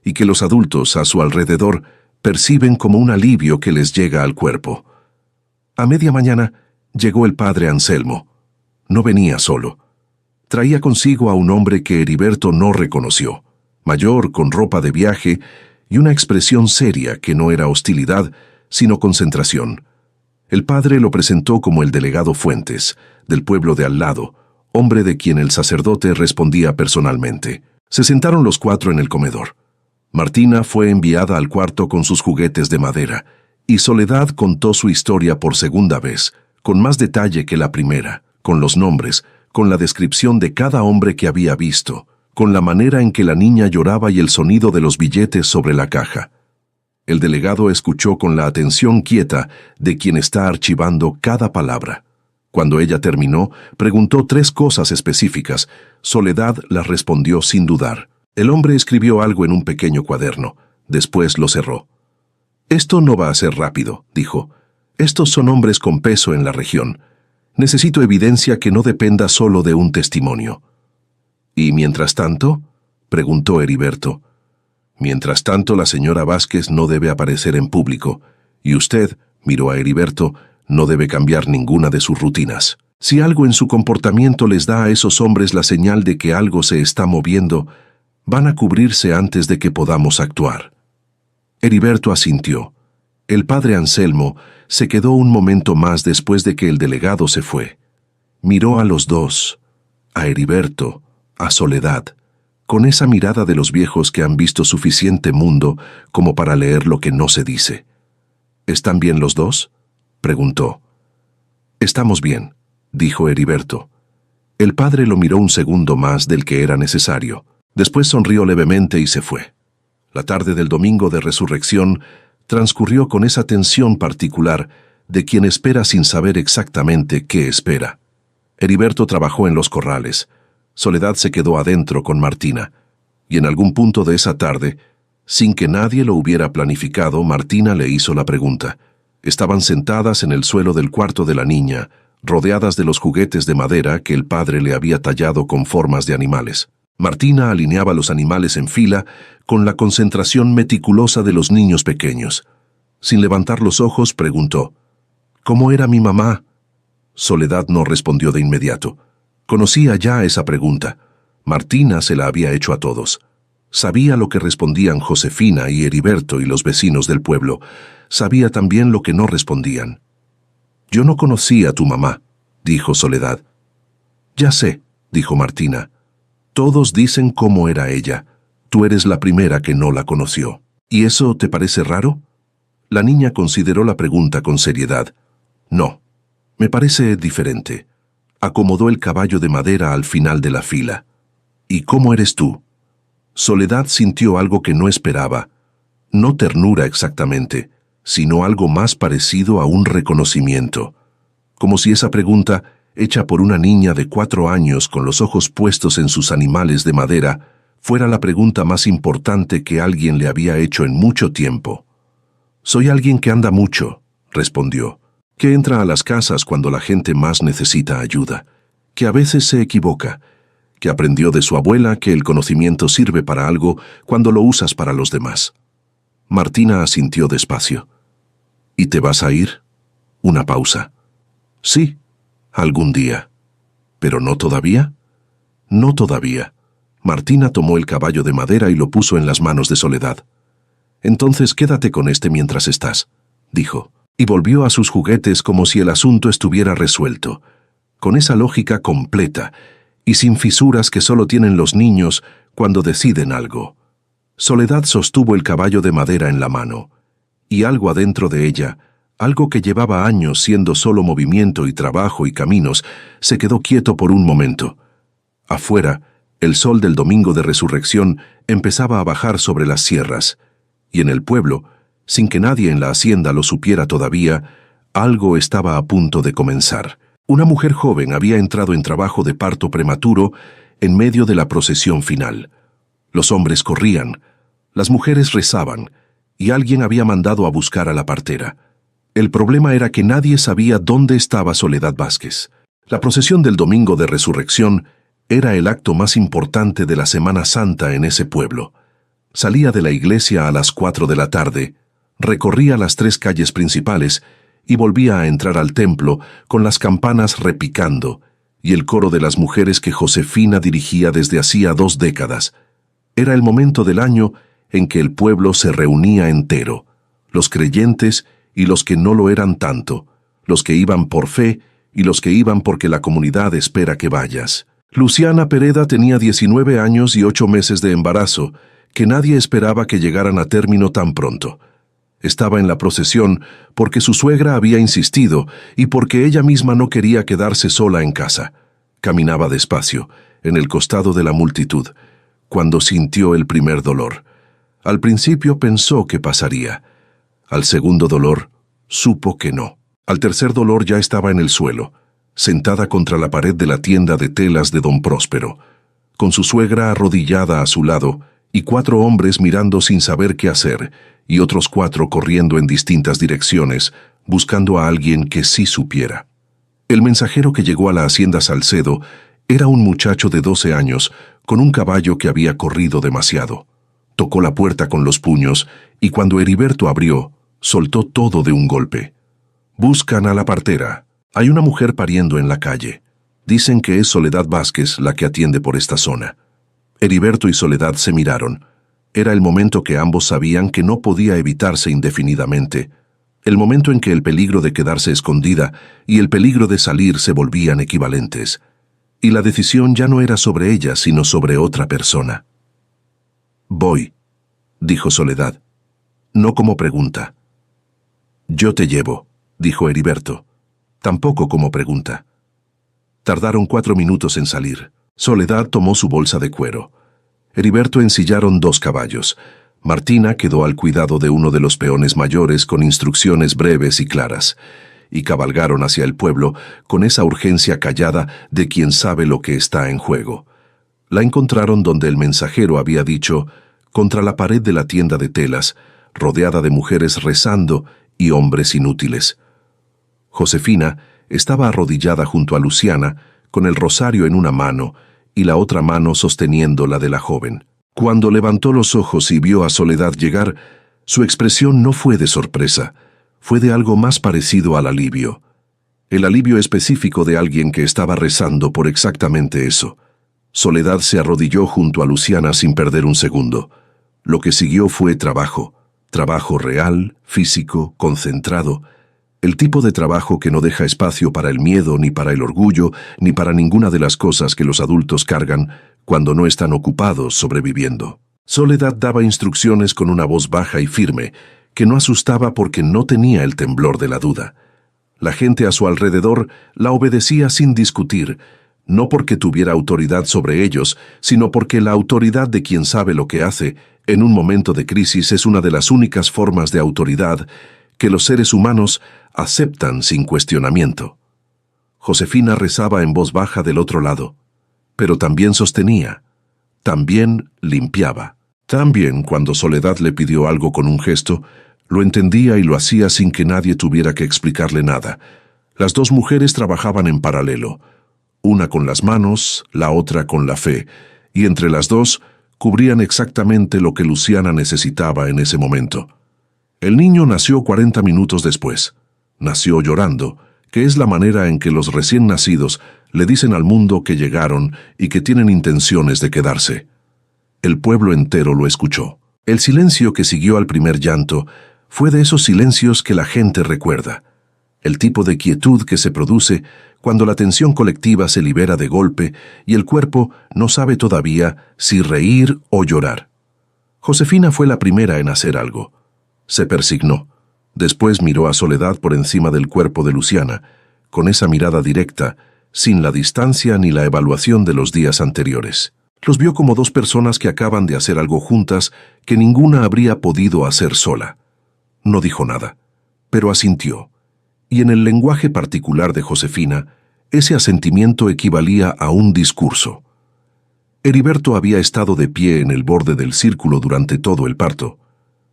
y que los adultos a su alrededor perciben como un alivio que les llega al cuerpo. A media mañana llegó el padre Anselmo. No venía solo. Traía consigo a un hombre que Heriberto no reconoció, mayor, con ropa de viaje y una expresión seria que no era hostilidad, sino concentración. El padre lo presentó como el delegado Fuentes, del pueblo de al lado, hombre de quien el sacerdote respondía personalmente. Se sentaron los 4 en el comedor. Martina fue enviada al cuarto con sus juguetes de madera, y Soledad contó su historia por segunda vez, con más detalle que la primera, con los nombres, con la descripción de cada hombre que había visto, con la manera en que la niña lloraba y el sonido de los billetes sobre la caja. El delegado escuchó con la atención quieta de quien está archivando cada palabra. Cuando ella terminó, preguntó 3 cosas específicas. Soledad las respondió sin dudar. El hombre escribió algo en un pequeño cuaderno. Después lo cerró. «Esto no va a ser rápido», dijo. «Estos son hombres con peso en la región. Necesito evidencia que no dependa solo de un testimonio». «¿Y mientras tanto?», preguntó Heriberto. «Mientras tanto, la señora Vázquez no debe aparecer en público, y usted», miró a Heriberto, «no debe cambiar ninguna de sus rutinas. Si algo en su comportamiento les da a esos hombres la señal de que algo se está moviendo, van a cubrirse antes de que podamos actuar». Heriberto asintió. El padre Anselmo se quedó un momento más después de que el delegado se fue. Miró a los dos, a Heriberto, a Soledad, con esa mirada de los viejos que han visto suficiente mundo como para leer lo que no se dice. «¿Están bien los dos?», preguntó. «Estamos bien», dijo Heriberto. El padre lo miró un segundo más del que era necesario. Después sonrió levemente y se fue. La tarde del domingo de resurrección transcurrió con esa tensión particular de quien espera sin saber exactamente qué espera. Heriberto trabajó en los corrales. Soledad se quedó adentro con Martina. Y en algún punto de esa tarde, sin que nadie lo hubiera planificado, Martina le hizo la pregunta. Estaban sentadas en el suelo del cuarto de la niña, rodeadas de los juguetes de madera que el padre le había tallado con formas de animales. Martina alineaba los animales en fila con la concentración meticulosa de los niños pequeños. Sin levantar los ojos, preguntó, «¿Cómo era mi mamá?». Soledad no respondió de inmediato. Conocía ya esa pregunta. Martina se la había hecho a todos. Sabía lo que respondían Josefina y Heriberto y los vecinos del pueblo. Sabía también lo que no respondían. «Yo no conocí a tu mamá», dijo Soledad. «Ya sé», dijo Martina. «Todos dicen cómo era ella. Tú eres la primera que no la conoció. ¿Y eso te parece raro?». La niña consideró la pregunta con seriedad. «No, me parece diferente». Acomodó el caballo de madera al final de la fila. «¿Y cómo eres tú?». Soledad sintió algo que no esperaba. No ternura exactamente, sino algo más parecido a un reconocimiento. Como si esa pregunta, hecha por una niña de 4 años con los ojos puestos en sus animales de madera, fuera la pregunta más importante que alguien le había hecho en mucho tiempo. «Soy alguien que anda mucho», respondió, «que entra a las casas cuando la gente más necesita ayuda, que a veces se equivoca, que aprendió de su abuela que el conocimiento sirve para algo cuando lo usas para los demás». Martina asintió despacio. «¿Y te vas a ir?». Una pausa. «Sí, algún día». «¿Pero no todavía?». «No todavía». Martina tomó el caballo de madera y lo puso en las manos de Soledad. «Entonces quédate con este mientras estás», dijo, y volvió a sus juguetes como si el asunto estuviera resuelto, con esa lógica completa y sin fisuras que solo tienen los niños cuando deciden algo. Soledad sostuvo el caballo de madera en la mano, y algo adentro de ella, algo que llevaba años siendo solo movimiento y trabajo y caminos, se quedó quieto por un momento. Afuera, el sol del domingo de resurrección empezaba a bajar sobre las sierras, y en el pueblo, sin que nadie en la hacienda lo supiera todavía, algo estaba a punto de comenzar. Una mujer joven había entrado en trabajo de parto prematuro en medio de la procesión final. Los hombres corrían, las mujeres rezaban, y alguien había mandado a buscar a la partera. El problema era que nadie sabía dónde estaba Soledad Vázquez. La procesión del domingo de resurrección era el acto más importante de la Semana Santa en ese pueblo. Salía de la iglesia a las 4 de la tarde, recorría las 3 calles principales y volvía a entrar al templo con las campanas repicando y el coro de las mujeres que Josefina dirigía desde hacía 2 décadas. Era el momento del año en que el pueblo se reunía entero, los creyentes y los que no lo eran tanto, los que iban por fe y los que iban porque la comunidad espera que vayas. Luciana Pereda tenía 19 años y 8 meses de embarazo, que nadie esperaba que llegaran a término tan pronto. Estaba en la procesión porque su suegra había insistido y porque ella misma no quería quedarse sola en casa. Caminaba despacio, en el costado de la multitud, cuando sintió el primer dolor. Al principio pensó que pasaría. Al segundo dolor, supo que no. Al tercer dolor ya estaba en el suelo, sentada contra la pared de la tienda de telas de don Próspero, con su suegra arrodillada a su lado y 4 hombres mirando sin saber qué hacer, y otros 4 corriendo en distintas direcciones, buscando a alguien que sí supiera. El mensajero que llegó a la hacienda Salcedo era un muchacho de 12 años, con un caballo que había corrido demasiado. Tocó la puerta con los puños, y cuando Heriberto abrió, soltó todo de un golpe. «Buscan a la partera. Hay una mujer pariendo en la calle. Dicen que es Soledad Vázquez la que atiende por esta zona». Heriberto y Soledad se miraron. Era el momento que ambos sabían que no podía evitarse indefinidamente, el momento en que el peligro de quedarse escondida y el peligro de salir se volvían equivalentes, y la decisión ya no era sobre ella, sino sobre otra persona. «Voy», dijo Soledad, no como pregunta. «Yo te llevo», dijo Heriberto, tampoco como pregunta. Tardaron 4 minutos en salir. Soledad tomó su bolsa de cuero. Heriberto ensillaron 2 caballos. Martina quedó al cuidado de uno de los peones mayores con instrucciones breves y claras, y cabalgaron hacia el pueblo con esa urgencia callada de quien sabe lo que está en juego. La encontraron donde el mensajero había dicho, contra la pared de la tienda de telas, rodeada de mujeres rezando y hombres inútiles. Josefina estaba arrodillada junto a Luciana, con el rosario en una mano y la otra mano sosteniendo la de la joven. Cuando levantó los ojos y vio a Soledad llegar, su expresión no fue de sorpresa, fue de algo más parecido al alivio. El alivio específico de alguien que estaba rezando por exactamente eso. Soledad se arrodilló junto a Luciana sin perder un segundo. Lo que siguió fue trabajo real, físico, concentrado, el tipo de trabajo que no deja espacio para el miedo, ni para el orgullo, ni para ninguna de las cosas que los adultos cargan cuando no están ocupados sobreviviendo. Soledad daba instrucciones con una voz baja y firme, que no asustaba porque no tenía el temblor de la duda. La gente a su alrededor la obedecía sin discutir, no porque tuviera autoridad sobre ellos, sino porque la autoridad de quien sabe lo que hace en un momento de crisis es una de las únicas formas de autoridad que los seres humanos aceptan sin cuestionamiento. Josefina rezaba en voz baja del otro lado, pero también sostenía, también limpiaba. También cuando Soledad le pidió algo con un gesto, lo entendía y lo hacía sin que nadie tuviera que explicarle nada. Las 2 mujeres trabajaban en paralelo, una con las manos, la otra con la fe, y entre las 2 cubrían exactamente lo que Luciana necesitaba en ese momento. El niño nació 40 minutos después. Nació llorando, que es la manera en que los recién nacidos le dicen al mundo que llegaron y que tienen intenciones de quedarse. El pueblo entero lo escuchó. El silencio que siguió al primer llanto fue de esos silencios que la gente recuerda. El tipo de quietud que se produce cuando la tensión colectiva se libera de golpe y el cuerpo no sabe todavía si reír o llorar. Josefina fue la primera en hacer algo. Se persignó. Después miró a Soledad por encima del cuerpo de Luciana, con esa mirada directa, sin la distancia ni la evaluación de los días anteriores. Los vio como 2 personas que acaban de hacer algo juntas que ninguna habría podido hacer sola. No dijo nada, pero asintió. Y en el lenguaje particular de Josefina, ese asentimiento equivalía a un discurso. Heriberto había estado de pie en el borde del círculo durante todo el parto,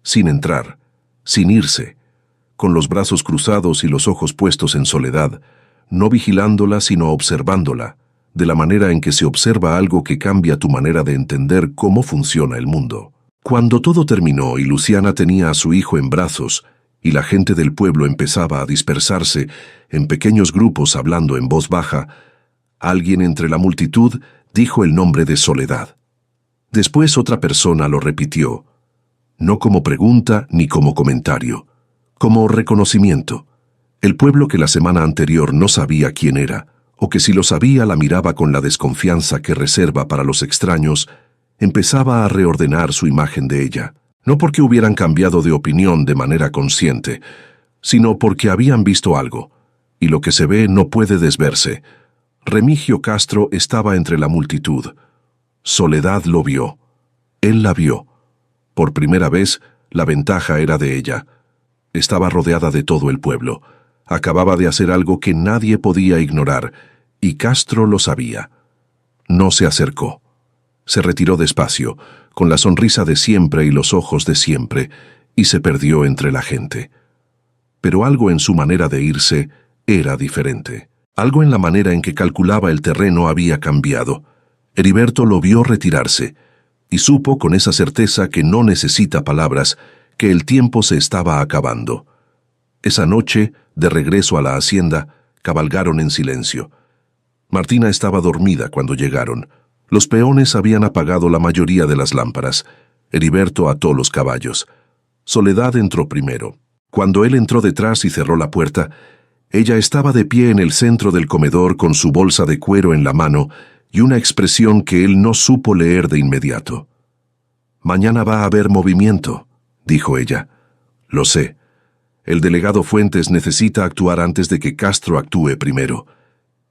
sin entrar, sin irse, con los brazos cruzados y los ojos puestos en Soledad, no vigilándola sino observándola, de la manera en que se observa algo que cambia tu manera de entender cómo funciona el mundo. Cuando todo terminó y Luciana tenía a su hijo en brazos, y la gente del pueblo empezaba a dispersarse en pequeños grupos hablando en voz baja, alguien entre la multitud dijo el nombre de Soledad. Después otra persona lo repitió, no como pregunta ni como comentario, como reconocimiento. El pueblo que la semana anterior no sabía quién era, o que si lo sabía la miraba con la desconfianza que reserva para los extraños, empezaba a reordenar su imagen de ella, no porque hubieran cambiado de opinión de manera consciente, sino porque habían visto algo, y lo que se ve no puede desverse. Remigio Castro estaba entre la multitud. Soledad lo vio. Él la vio. Por primera vez, la ventaja era de ella. Estaba rodeada de todo el pueblo. Acababa de hacer algo que nadie podía ignorar, y Castro lo sabía. No se acercó. Se retiró despacio, con la sonrisa de siempre y los ojos de siempre, y se perdió entre la gente. Pero algo en su manera de irse era diferente. Algo en la manera en que calculaba el terreno había cambiado. Heriberto lo vio retirarse, y supo con esa certeza que no necesita palabras, que el tiempo se estaba acabando. Esa noche, de regreso a la hacienda, cabalgaron en silencio. Martina estaba dormida cuando llegaron. Los peones habían apagado la mayoría de las lámparas. Heriberto ató los caballos. Soledad entró primero. Cuando él entró detrás y cerró la puerta, ella estaba de pie en el centro del comedor con su bolsa de cuero en la mano y una expresión que él no supo leer de inmediato. «Mañana va a haber movimiento», dijo ella. «Lo sé. El delegado Fuentes necesita actuar antes de que Castro actúe primero.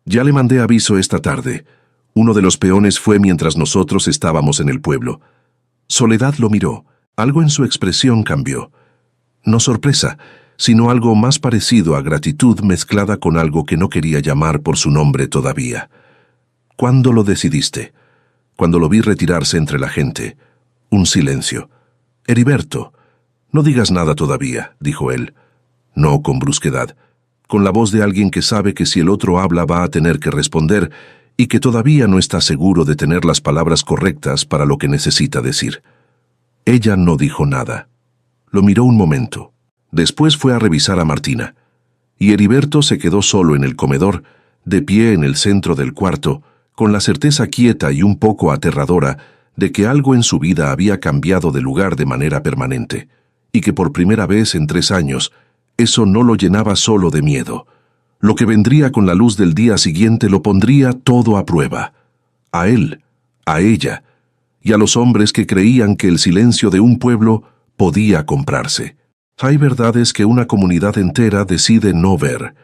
Ya le mandé aviso esta tarde. Uno de los peones fue mientras nosotros estábamos en el pueblo». Soledad lo miró. Algo en su expresión cambió. No sorpresa, sino algo más parecido a gratitud mezclada con algo que no quería llamar por su nombre todavía. «¿Cuándo lo decidiste?» «Cuando lo vi retirarse entre la gente». Un silencio. «Heriberto, no digas nada todavía», dijo él. No con brusquedad, con la voz de alguien que sabe que si el otro habla va a tener que responder y que todavía no está seguro de tener las palabras correctas para lo que necesita decir. Ella no dijo nada. Lo miró un momento. Después fue a revisar a Martina. Y Heriberto se quedó solo en el comedor, de pie en el centro del cuarto, con la certeza quieta y un poco aterradora de que algo en su vida había cambiado de lugar de manera permanente, y que por primera vez en 3 años, eso no lo llenaba solo de miedo. Lo que vendría con la luz del día siguiente lo pondría todo a prueba. A él, a ella, y a los hombres que creían que el silencio de un pueblo podía comprarse. Hay verdades que una comunidad entera decide no ver,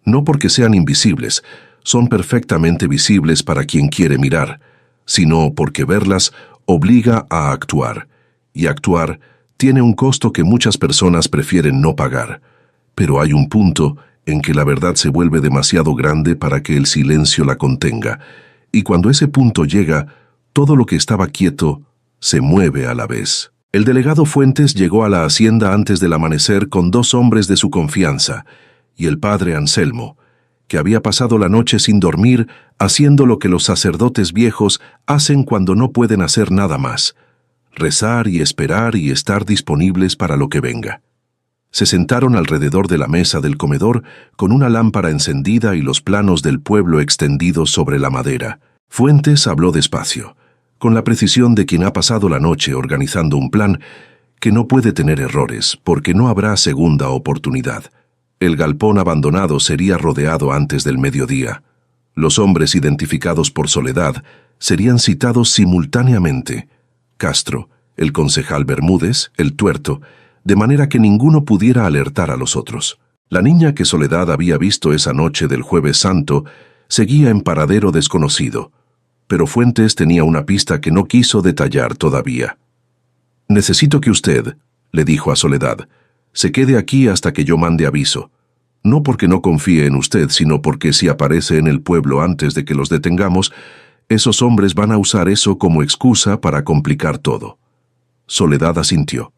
no porque sean invisibles, son perfectamente visibles para quien quiere mirar, sino porque verlas obliga a actuar, y actuar tiene un costo que muchas personas prefieren no pagar. Pero hay un punto en que la verdad se vuelve demasiado grande para que el silencio la contenga, y cuando ese punto llega, todo lo que estaba quieto se mueve a la vez. El delegado Fuentes llegó a la hacienda antes del amanecer con 2 hombres de su confianza, y el padre Anselmo, que había pasado la noche sin dormir haciendo lo que los sacerdotes viejos hacen cuando no pueden hacer nada más: rezar y esperar y estar disponibles para lo que venga. Se sentaron alrededor de la mesa del comedor con una lámpara encendida y los planos del pueblo extendidos sobre la madera. Fuentes habló despacio, con la precisión de quien ha pasado la noche organizando un plan que no puede tener errores porque no habrá segunda oportunidad. El galpón abandonado sería rodeado antes del mediodía. Los hombres identificados por Soledad serían citados simultáneamente: Castro, el concejal Bermúdez, el tuerto, de manera que ninguno pudiera alertar a los otros. La niña que Soledad había visto esa noche del Jueves Santo seguía en paradero desconocido, pero Fuentes tenía una pista que no quiso detallar todavía. «Necesito que usted», le dijo a Soledad, «se quede aquí hasta que yo mande aviso. No porque no confíe en usted, sino porque si aparece en el pueblo antes de que los detengamos, esos hombres van a usar eso como excusa para complicar todo». Soledad asintió.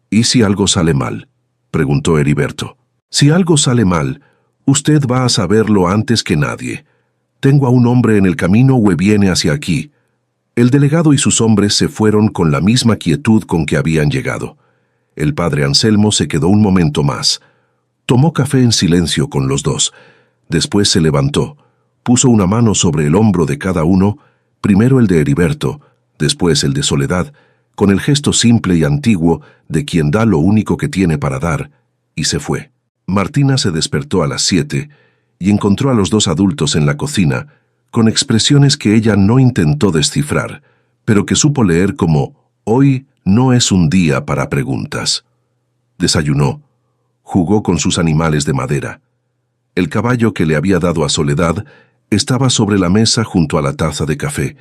«¿Y si algo sale mal?», preguntó Heriberto. «Si algo sale mal, usted va a saberlo antes que nadie. Tengo a un hombre en el camino o viene hacia aquí». El delegado y sus hombres se fueron con la misma quietud con que habían llegado. El padre Anselmo se quedó un momento más. Tomó café en silencio con los 2. Después se levantó, puso una mano sobre el hombro de cada uno, primero el de Heriberto, después el de Soledad, con el gesto simple y antiguo de quien da lo único que tiene para dar, y se fue. Martina se despertó a las 7, y encontró a los dos adultos en la cocina, con expresiones que ella no intentó descifrar, pero que supo leer como «Hoy no es un día para preguntas». Desayunó, jugó con sus animales de madera. El caballo que le había dado a Soledad estaba sobre la mesa junto a la taza de café,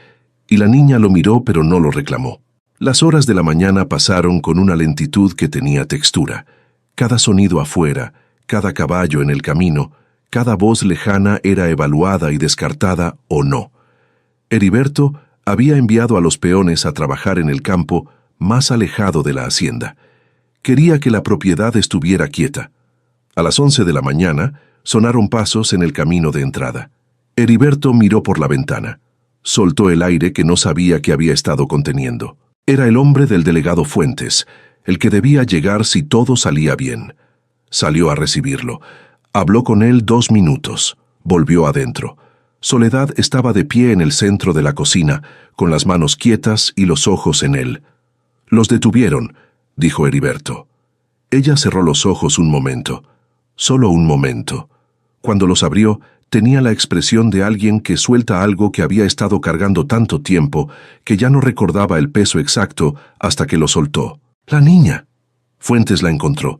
y la niña lo miró pero no lo reclamó. Las horas de la mañana pasaron con una lentitud que tenía textura. Cada sonido afuera, cada caballo en el camino, cada voz lejana era evaluada y descartada o no. Heriberto había enviado a los peones a trabajar en el campo más alejado de la hacienda. Quería que la propiedad estuviera quieta. A las 11 de la mañana sonaron pasos en el camino de entrada. Heriberto miró por la ventana. Soltó el aire que no sabía que había estado conteniendo. Era el hombre del delegado Fuentes, el que debía llegar si todo salía bien. Salió a recibirlo. Habló con él 2 minutos. Volvió adentro. Soledad estaba de pie en el centro de la cocina, con las manos quietas y los ojos en él. «Los detuvieron», dijo Heriberto. Ella cerró los ojos un momento. Solo un momento. Cuando los abrió, tenía la expresión de alguien que suelta algo que había estado cargando tanto tiempo que ya no recordaba el peso exacto hasta que lo soltó. «La niña». Fuentes la encontró.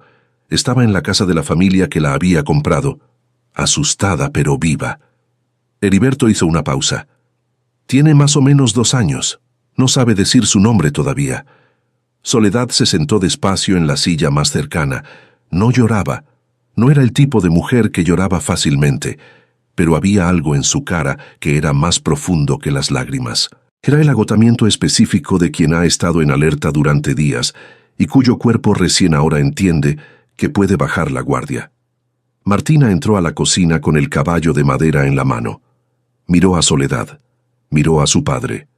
Estaba en la casa de la familia que la había comprado. Asustada pero viva. Heriberto hizo una pausa. «Tiene más o menos 2 años. No sabe decir su nombre todavía». Soledad se sentó despacio en la silla más cercana. No lloraba. No era el tipo de mujer que lloraba fácilmente, pero había algo en su cara que era más profundo que las lágrimas. Era el agotamiento específico de quien ha estado en alerta durante días y cuyo cuerpo recién ahora entiende que puede bajar la guardia. Martina entró a la cocina con el caballo de madera en la mano. Miró a Soledad. Miró a su padre.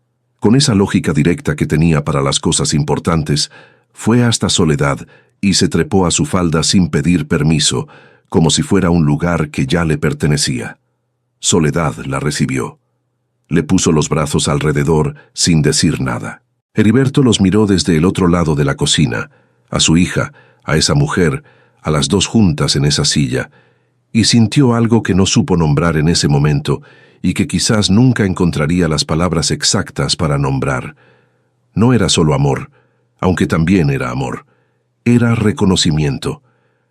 Con esa lógica directa que tenía para las cosas importantes, fue hasta Soledad y se trepó a su falda sin pedir permiso, como si fuera un lugar que ya le pertenecía. Soledad la recibió. Le puso los brazos alrededor sin decir nada. Heriberto los miró desde el otro lado de la cocina, a su hija, a esa mujer, a las dos juntas en esa silla, y sintió algo que no supo nombrar en ese momento y que quizás nunca encontraría las palabras exactas para nombrar. No era solo amor, aunque también era amor. Era reconocimiento,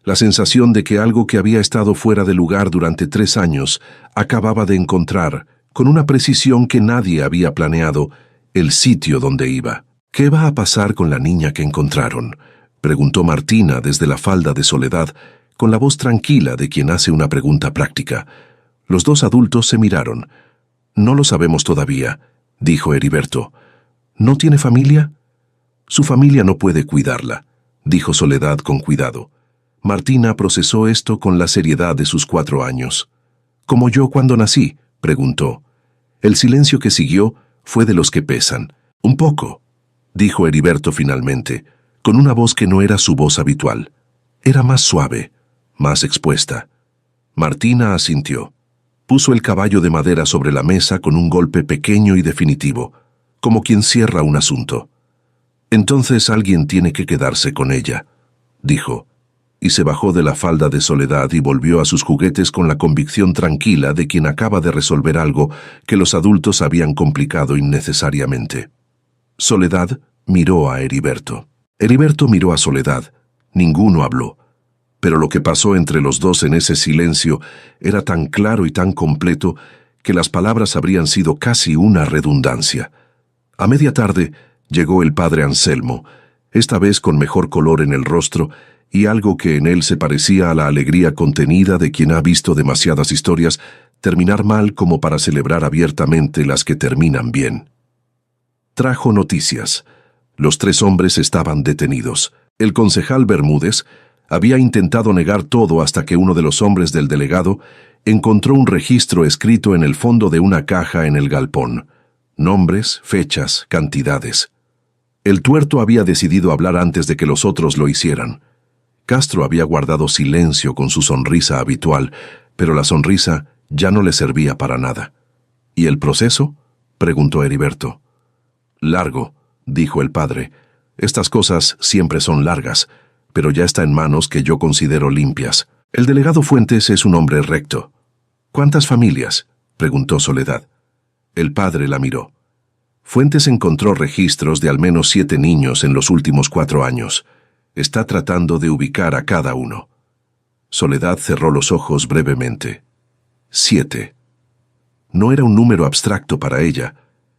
la sensación de que algo que había estado fuera de lugar durante 3 años acababa de encontrar, con una precisión que nadie había planeado, el sitio donde iba. «¿Qué va a pasar con la niña que encontraron?», preguntó Martina desde la falda de Soledad, con la voz tranquila de quien hace una pregunta práctica. Los dos adultos se miraron. «No lo sabemos todavía», dijo Heriberto. «¿No tiene familia?» «Su familia no puede cuidarla», dijo Soledad con cuidado. Martina procesó esto con la seriedad de sus 4 años. «¿Como yo cuando nací?», preguntó. El silencio que siguió fue de los que pesan. «Un poco», dijo Heriberto finalmente, con una voz que no era su voz habitual. Era más suave, más expuesta. Martina asintió. Puso el caballo de madera sobre la mesa con un golpe pequeño y definitivo, como quien cierra un asunto. «Entonces alguien tiene que quedarse con ella», dijo, y se bajó de la falda de Soledad y volvió a sus juguetes con la convicción tranquila de quien acaba de resolver algo que los adultos habían complicado innecesariamente. Soledad miró a Heriberto. Heriberto miró a Soledad. Ninguno habló. Pero lo que pasó entre los dos en ese silencio era tan claro y tan completo que las palabras habrían sido casi una redundancia. A media tarde llegó el padre Anselmo, esta vez con mejor color en el rostro y algo que en él se parecía a la alegría contenida de quien ha visto demasiadas historias terminar mal como para celebrar abiertamente las que terminan bien. Trajo noticias. Los 3 hombres estaban detenidos. El concejal Bermúdez había intentado negar todo hasta que uno de los hombres del delegado encontró un registro escrito en el fondo de una caja en el galpón. Nombres, fechas, cantidades. El tuerto había decidido hablar antes de que los otros lo hicieran. Castro había guardado silencio con su sonrisa habitual, pero la sonrisa ya no le servía para nada. «¿Y el proceso?», preguntó Heriberto. «Largo», dijo el padre. «Estas cosas siempre son largas, pero ya está en manos que yo considero limpias. El delegado Fuentes es un hombre recto». ¿Cuántas familias?, preguntó Soledad. El padre la miró. Fuentes encontró registros de al menos 7 niños en los últimos 4 años. Está tratando de ubicar a cada uno. Soledad cerró los ojos brevemente. 7. No era un número abstracto para ella.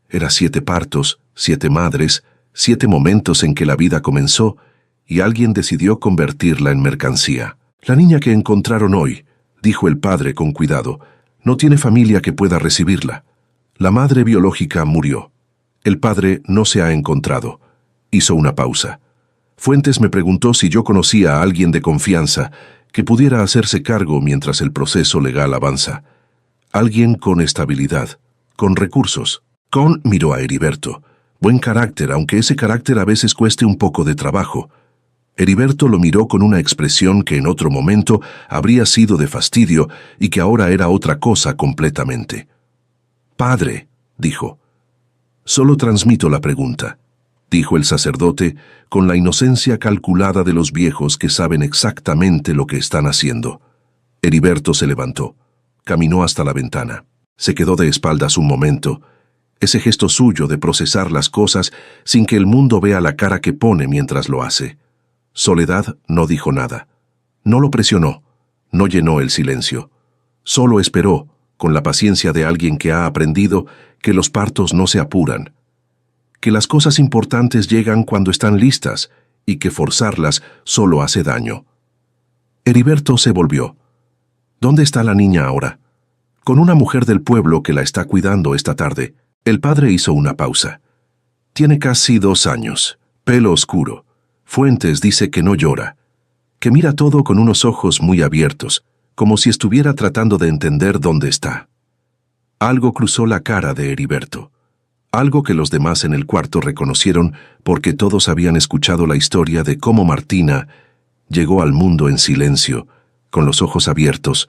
Era 7 partos, 7 madres, 7 momentos en que la vida comenzó y alguien decidió convertirla en mercancía. La niña que encontraron hoy, dijo el padre con cuidado, no tiene familia que pueda recibirla. La madre biológica murió. El padre no se ha encontrado. Hizo una pausa. Fuentes me preguntó si yo conocía a alguien de confianza que pudiera hacerse cargo mientras el proceso legal avanza. Alguien con estabilidad, con recursos. Miró a Heriberto. Buen carácter, aunque ese carácter a veces cueste un poco de trabajo. Heriberto lo miró con una expresión que en otro momento habría sido de fastidio y que ahora era otra cosa completamente. Padre, dijo. Solo transmito la pregunta, dijo el sacerdote con la inocencia calculada de los viejos que saben exactamente lo que están haciendo. Heriberto se levantó, caminó hasta la ventana, se quedó de espaldas un momento. Ese gesto suyo de procesar las cosas sin que el mundo vea la cara que pone mientras lo hace. Soledad no dijo nada. No lo presionó, no llenó el silencio. Solo esperó, con la paciencia de alguien que ha aprendido que los partos no se apuran, que las cosas importantes llegan cuando están listas y que forzarlas solo hace daño. Heriberto se volvió. ¿Dónde está la niña ahora? Con una mujer del pueblo que la está cuidando esta tarde. El padre hizo una pausa. Tiene casi 2 años, pelo oscuro. Fuentes dice que no llora, que mira todo con unos ojos muy abiertos, como si estuviera tratando de entender dónde está. Algo cruzó la cara de Heriberto, algo que los demás en el cuarto reconocieron porque todos habían escuchado la historia de cómo Martina llegó al mundo en silencio, con los ojos abiertos,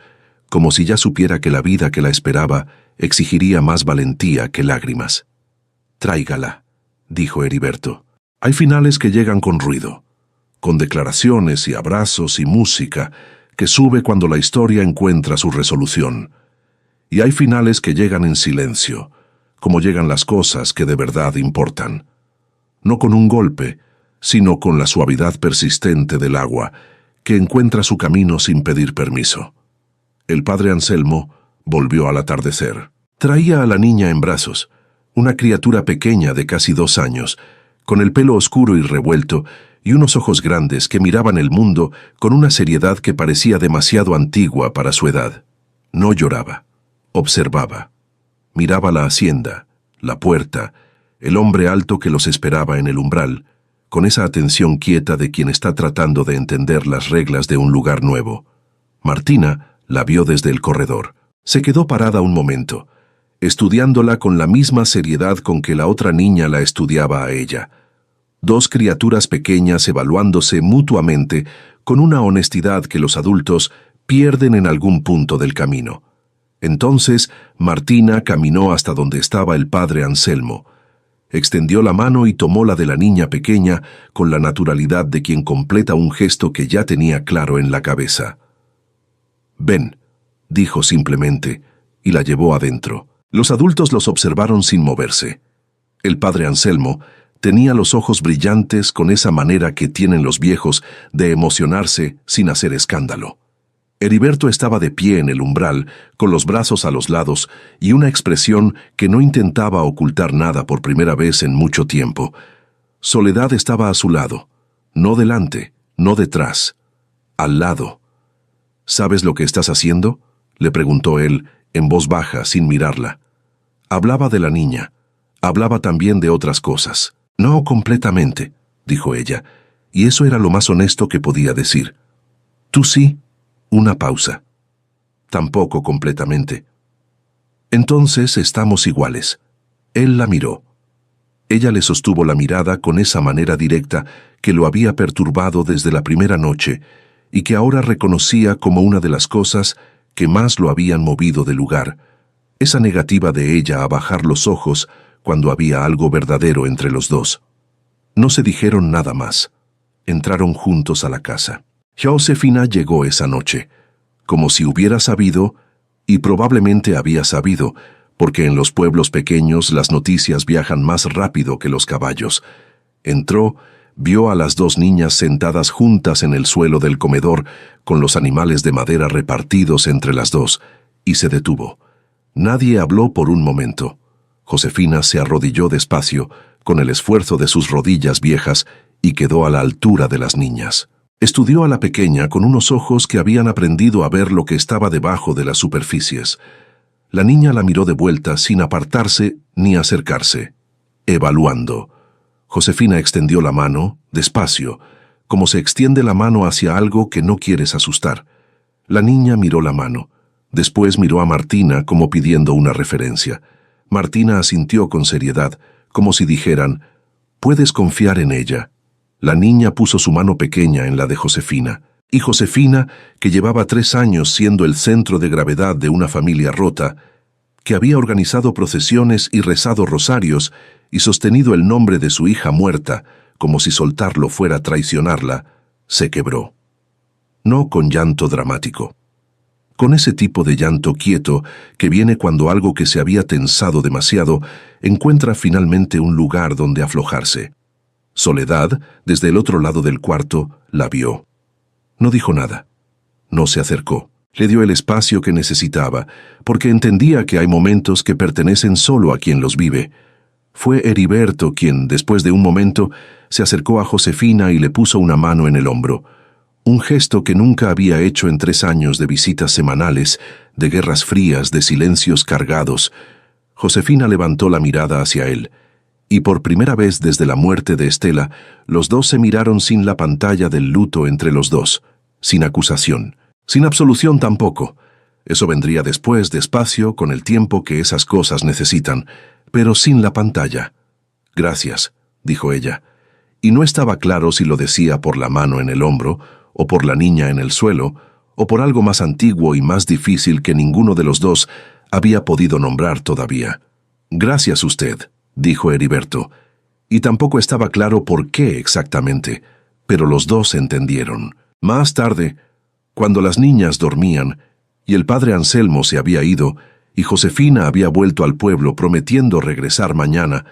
como si ya supiera que la vida que la esperaba exigiría más valentía que lágrimas. Tráigala, dijo Heriberto. Hay finales que llegan con ruido, con declaraciones y abrazos y música que sube cuando la historia encuentra su resolución. Y hay finales que llegan en silencio, como llegan las cosas que de verdad importan. No con un golpe, sino con la suavidad persistente del agua, que encuentra su camino sin pedir permiso. El padre Anselmo volvió al atardecer. Traía a la niña en brazos, una criatura pequeña de casi 2 años, con el pelo oscuro y revuelto, y unos ojos grandes que miraban el mundo con una seriedad que parecía demasiado antigua para su edad. No lloraba, observaba. Miraba la hacienda, la puerta, el hombre alto que los esperaba en el umbral, con esa atención quieta de quien está tratando de entender las reglas de un lugar nuevo. Martina la vio desde el corredor. Se quedó parada un momento, estudiándola con la misma seriedad con que la otra niña la estudiaba a ella. 2 criaturas pequeñas evaluándose mutuamente con una honestidad que los adultos pierden en algún punto del camino. Entonces, Martina caminó hasta donde estaba el padre Anselmo. Extendió la mano y tomó la de la niña pequeña con la naturalidad de quien completa un gesto que ya tenía claro en la cabeza. «Ven», dijo simplemente, y la llevó adentro. Los adultos los observaron sin moverse. El padre Anselmo tenía los ojos brillantes con esa manera que tienen los viejos de emocionarse sin hacer escándalo. Heriberto estaba de pie en el umbral, con los brazos a los lados y una expresión que no intentaba ocultar nada por primera vez en mucho tiempo. Soledad estaba a su lado, no delante, no detrás, al lado. ¿Sabes lo que estás haciendo?, le preguntó él, en voz baja, sin mirarla. Hablaba de la niña, hablaba también de otras cosas. No completamente, dijo ella, y eso era lo más honesto que podía decir. Tú sí. Una pausa. Tampoco completamente. Entonces estamos iguales. Él la miró. Ella le sostuvo la mirada con esa manera directa que lo había perturbado desde la primera noche y que ahora reconocía como una de las cosas que más lo habían movido del lugar, esa negativa de ella a bajar los ojos cuando había algo verdadero entre los dos. No se dijeron nada más. Entraron juntos a la casa. Josefina llegó esa noche. Como si hubiera sabido, Y probablemente había sabido, porque en los pueblos pequeños las noticias viajan más rápido que los caballos. Entró, vio a las dos niñas sentadas juntas en el suelo del comedor, con los animales de madera repartidos entre las dos, y se detuvo. Nadie habló por un momento. Josefina se arrodilló despacio, con el esfuerzo de sus rodillas viejas, y quedó a la altura de las niñas. Estudió a la pequeña con unos ojos que habían aprendido a ver lo que estaba debajo de las superficies. La niña la miró de vuelta sin apartarse ni acercarse, evaluando. Josefina extendió la mano, despacio, como se extiende la mano hacia algo que no quieres asustar. La niña miró la mano. Después miró a Martina como pidiendo una referencia. Martina asintió con seriedad, como si dijeran, «Puedes confiar en ella». La niña puso su mano pequeña en la de Josefina, y Josefina, que llevaba 3 años siendo el centro de gravedad de una familia rota, que había organizado procesiones y rezado rosarios y sostenido el nombre de su hija muerta, como si soltarlo fuera traicionarla, se quebró. No con llanto dramático. Con ese tipo de llanto quieto que viene cuando algo que se había tensado demasiado encuentra finalmente un lugar donde aflojarse. Soledad, desde el otro lado del cuarto, la vio. No dijo nada. No se acercó. Le dio el espacio que necesitaba, porque entendía que hay momentos que pertenecen solo a quien los vive. Fue Heriberto quien, después de un momento, se acercó a Josefina y le puso una mano en el hombro. Un gesto que nunca había hecho en 3 años de visitas semanales, de guerras frías, de silencios cargados. Josefina levantó la mirada hacia él. Y por primera vez desde la muerte de Estela, los dos se miraron sin la pantalla del luto entre los dos, sin acusación, sin absolución tampoco. Eso vendría después, despacio, con el tiempo que esas cosas necesitan, pero sin la pantalla. «Gracias», dijo ella, y no estaba claro si lo decía por la mano en el hombro, o por la niña en el suelo, o por algo más antiguo y más difícil que ninguno de los dos había podido nombrar todavía. «Gracias usted», dijo Heriberto, y tampoco estaba claro por qué exactamente, pero los dos entendieron. Más tarde, cuando las niñas dormían, y el padre Anselmo se había ido, y Josefina había vuelto al pueblo prometiendo regresar mañana,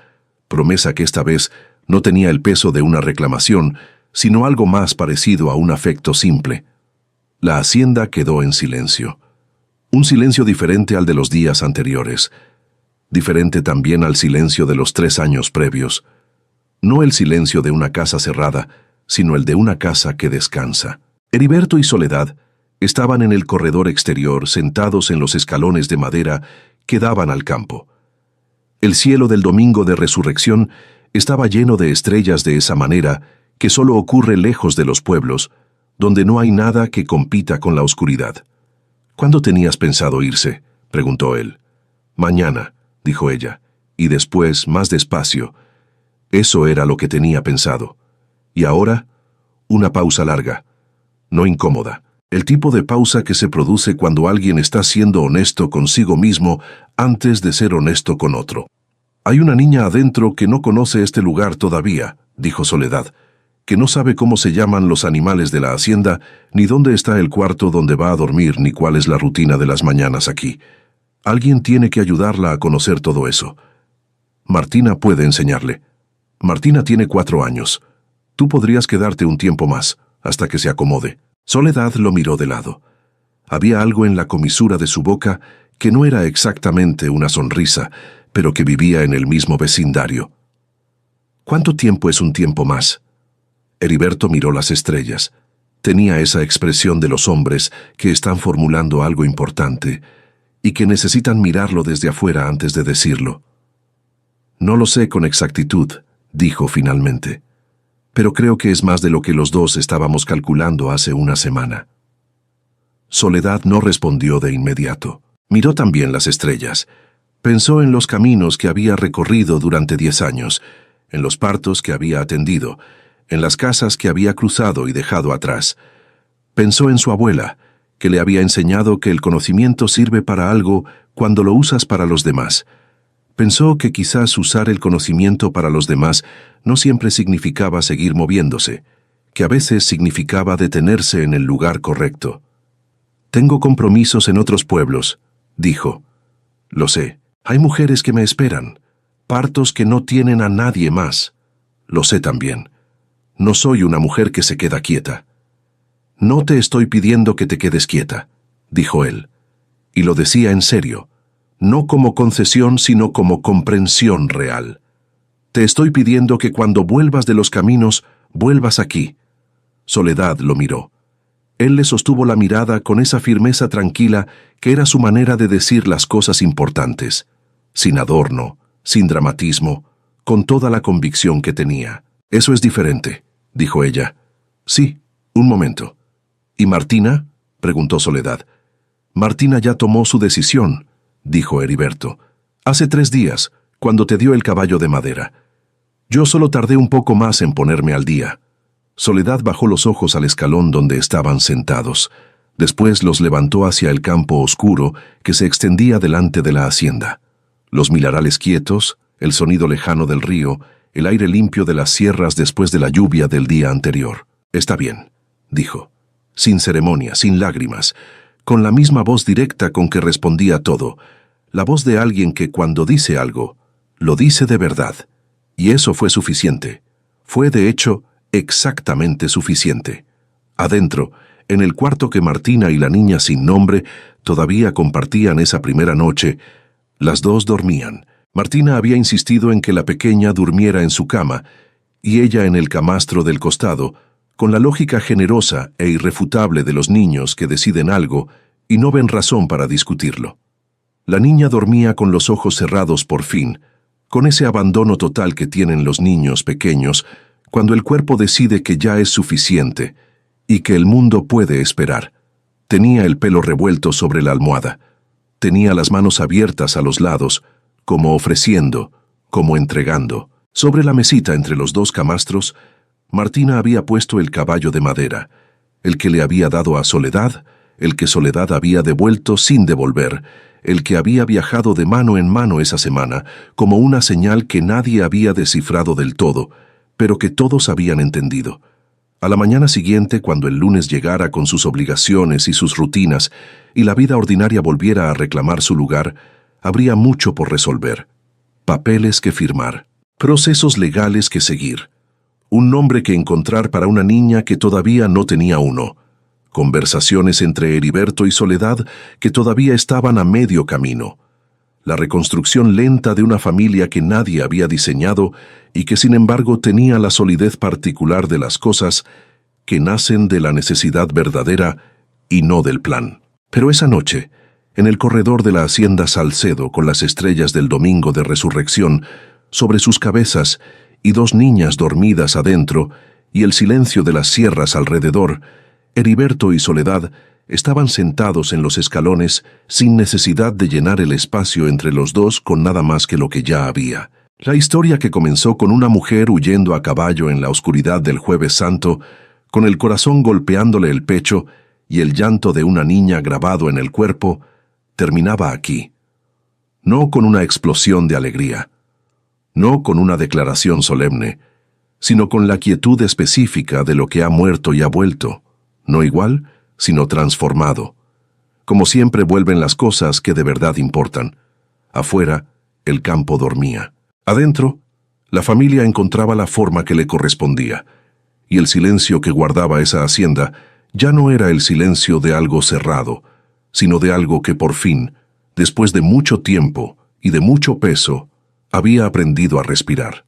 promesa que esta vez no tenía el peso de una reclamación, sino algo más parecido a un afecto simple. La hacienda quedó en silencio. Un silencio diferente al de los días anteriores, diferente también al silencio de los 3 años previos. No el silencio de una casa cerrada, sino el de una casa que descansa. Heriberto y Soledad estaban en el corredor exterior, sentados en los escalones de madera que daban al campo. El cielo del domingo de resurrección estaba lleno de estrellas de esa manera que solo ocurre lejos de los pueblos, donde no hay nada que compita con la oscuridad. «¿Cuándo tenías pensado irse?», preguntó él. «Mañana», dijo ella, y después, más despacio, «Eso era lo que tenía pensado. Y ahora, una pausa larga, no incómoda, el tipo de pausa que se produce cuando alguien está siendo honesto consigo mismo antes de ser honesto con otro. Hay una niña adentro que no conoce este lugar todavía», dijo Soledad, «que no sabe cómo se llaman los animales de la hacienda, ni dónde está el cuarto donde va a dormir, ni cuál es la rutina de las mañanas aquí. Alguien tiene que ayudarla a conocer todo eso. Martina puede enseñarle. Martina tiene 4 años. Tú podrías quedarte un tiempo más, hasta que se acomode». Soledad lo miró de lado. Había algo en la comisura de su boca que no era exactamente una sonrisa, pero que vivía en el mismo vecindario. «¿Cuánto tiempo es un tiempo más?». Heriberto miró las estrellas. Tenía esa expresión de los hombres que están formulando algo importante y que necesitan mirarlo desde afuera antes de decirlo. «No lo sé con exactitud», dijo finalmente, «pero creo que es más de lo que los dos estábamos calculando hace una semana». Soledad no respondió de inmediato. Miró también las estrellas. Pensó en los caminos que había recorrido durante 10 años, en los partos que había atendido, en las casas que había cruzado y dejado atrás. Pensó en su abuela, que le había enseñado que el conocimiento sirve para algo cuando lo usas para los demás. Pensó que quizás usar el conocimiento para los demás no siempre significaba seguir moviéndose, que a veces significaba detenerse en el lugar correcto. «Tengo compromisos en otros pueblos», dijo. Lo sé. Hay mujeres que me esperan. Partos que no tienen a nadie más. Lo sé también. No soy una mujer que se queda quieta. No te estoy pidiendo que te quedes quieta, dijo él. Y lo decía en serio, no como concesión, sino como comprensión real. Te estoy pidiendo que cuando vuelvas de los caminos, vuelvas aquí. Soledad lo miró. Él le sostuvo la mirada con esa firmeza tranquila que era su manera de decir las cosas importantes, sin adorno, sin dramatismo, con toda la convicción que tenía. Eso es diferente, dijo ella. Sí, un momento. ¿Y Martina? Preguntó Soledad. Martina ya tomó su decisión, dijo Heriberto. Hace 3 días, cuando te dio el caballo de madera. Yo solo tardé un poco más en ponerme al día. Soledad bajó los ojos al escalón donde estaban sentados. Después los levantó hacia el campo oscuro que se extendía delante de la hacienda. Los milarales quietos, el sonido lejano del río, el aire limpio de las sierras después de la lluvia del día anterior. Está bien, dijo. Sin ceremonia, sin lágrimas, con la misma voz directa con que respondía todo, la voz de alguien que cuando dice algo, lo dice de verdad. Y eso fue suficiente. Fue, de hecho, exactamente suficiente. Adentro, en el cuarto que Martina y la niña sin nombre todavía compartían esa primera noche, las dos dormían. Martina había insistido en que la pequeña durmiera en su cama, y ella en el camastro del costado, con la lógica generosa e irrefutable de los niños que deciden algo y no ven razón para discutirlo. La niña dormía con los ojos cerrados por fin, con ese abandono total que tienen los niños pequeños cuando el cuerpo decide que ya es suficiente y que el mundo puede esperar. Tenía el pelo revuelto sobre la almohada. Tenía las manos abiertas a los lados, como ofreciendo, como entregando. Sobre la mesita entre los dos camastros, Martina había puesto el caballo de madera, el que le había dado a Soledad, el que Soledad había devuelto sin devolver, el que había viajado de mano en mano esa semana, como una señal que nadie había descifrado del todo, pero que todos habían entendido. A la mañana siguiente, cuando el lunes llegara con sus obligaciones y sus rutinas, y la vida ordinaria volviera a reclamar su lugar, habría mucho por resolver. Papeles que firmar, procesos legales que seguir, un nombre que encontrar para una niña que todavía no tenía uno, conversaciones entre Heriberto y Soledad que todavía estaban a medio camino, la reconstrucción lenta de una familia que nadie había diseñado y que sin embargo tenía la solidez particular de las cosas que nacen de la necesidad verdadera y no del plan. Pero esa noche, en el corredor de la hacienda Salcedo con las estrellas del domingo de resurrección sobre sus cabezas y 2 niñas dormidas adentro y el silencio de las sierras alrededor, Heriberto y Soledad estaban sentados en los escalones sin necesidad de llenar el espacio entre los dos con nada más que lo que ya había. La historia que comenzó con una mujer huyendo a caballo en la oscuridad del Jueves Santo, con el corazón golpeándole el pecho y el llanto de una niña grabado en el cuerpo, terminaba aquí. No con una explosión de alegría, no con una declaración solemne, sino con la quietud específica de lo que ha muerto y ha vuelto, no igual, sino transformado. Como siempre vuelven las cosas que de verdad importan. Afuera, el campo dormía. Adentro, la familia encontraba la forma que le correspondía, y el silencio que guardaba esa hacienda ya no era el silencio de algo cerrado, sino de algo que por fin, después de mucho tiempo y de mucho peso, había aprendido a respirar.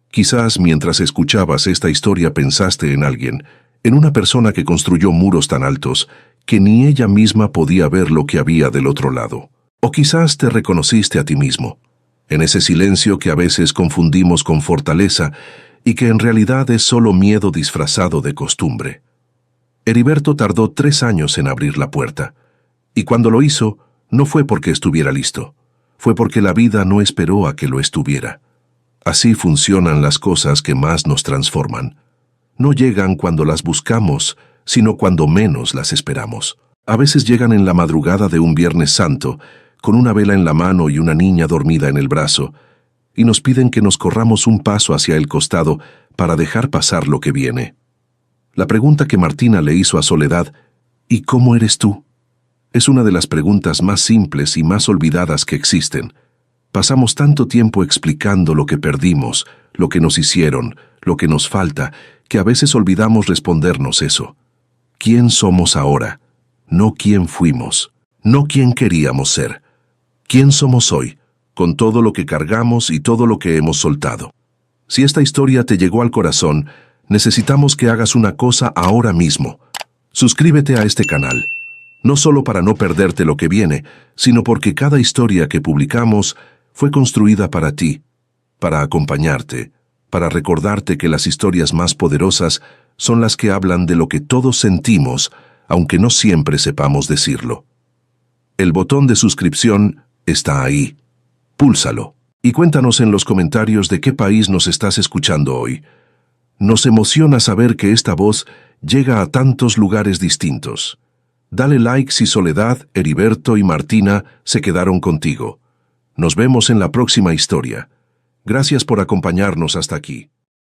Quizás mientras escuchabas esta historia pensaste en alguien, en una persona que construyó muros tan altos que ni ella misma podía ver lo que había del otro lado. O quizás te reconociste a ti mismo, en ese silencio que a veces confundimos con fortaleza y que en realidad es solo miedo disfrazado de costumbre. Heriberto tardó 3 años en abrir la puerta, y cuando lo hizo, no fue porque estuviera listo, fue porque la vida no esperó a que lo estuviera. Así funcionan las cosas que más nos transforman. No llegan cuando las buscamos, sino cuando menos las esperamos. A veces llegan en la madrugada de un Viernes Santo, con una vela en la mano y una niña dormida en el brazo, y nos piden que nos corramos un paso hacia el costado para dejar pasar lo que viene. La pregunta que Martina le hizo a Soledad, ¿y cómo eres tú?, Es una de las preguntas más simples y más olvidadas que existen. Pasamos tanto tiempo explicando lo que perdimos, lo que nos hicieron, lo que nos falta, que a veces olvidamos respondernos eso. ¿Quién somos ahora? No quién fuimos, no quién queríamos ser. ¿Quién somos hoy, con todo lo que cargamos y todo lo que hemos soltado? Si esta historia te llegó al corazón, necesitamos que hagas una cosa ahora mismo. Suscríbete a este canal, no solo para no perderte lo que viene, sino porque cada historia que publicamos fue construida para ti, para acompañarte, para recordarte que las historias más poderosas son las que hablan de lo que todos sentimos, aunque no siempre sepamos decirlo. El botón de suscripción está ahí. Púlsalo y cuéntanos en los comentarios de qué país nos estás escuchando hoy. Nos emociona saber que esta voz llega a tantos lugares distintos. Dale like si Soledad, Heriberto y Martina se quedaron contigo. Nos vemos en la próxima historia. Gracias por acompañarnos hasta aquí.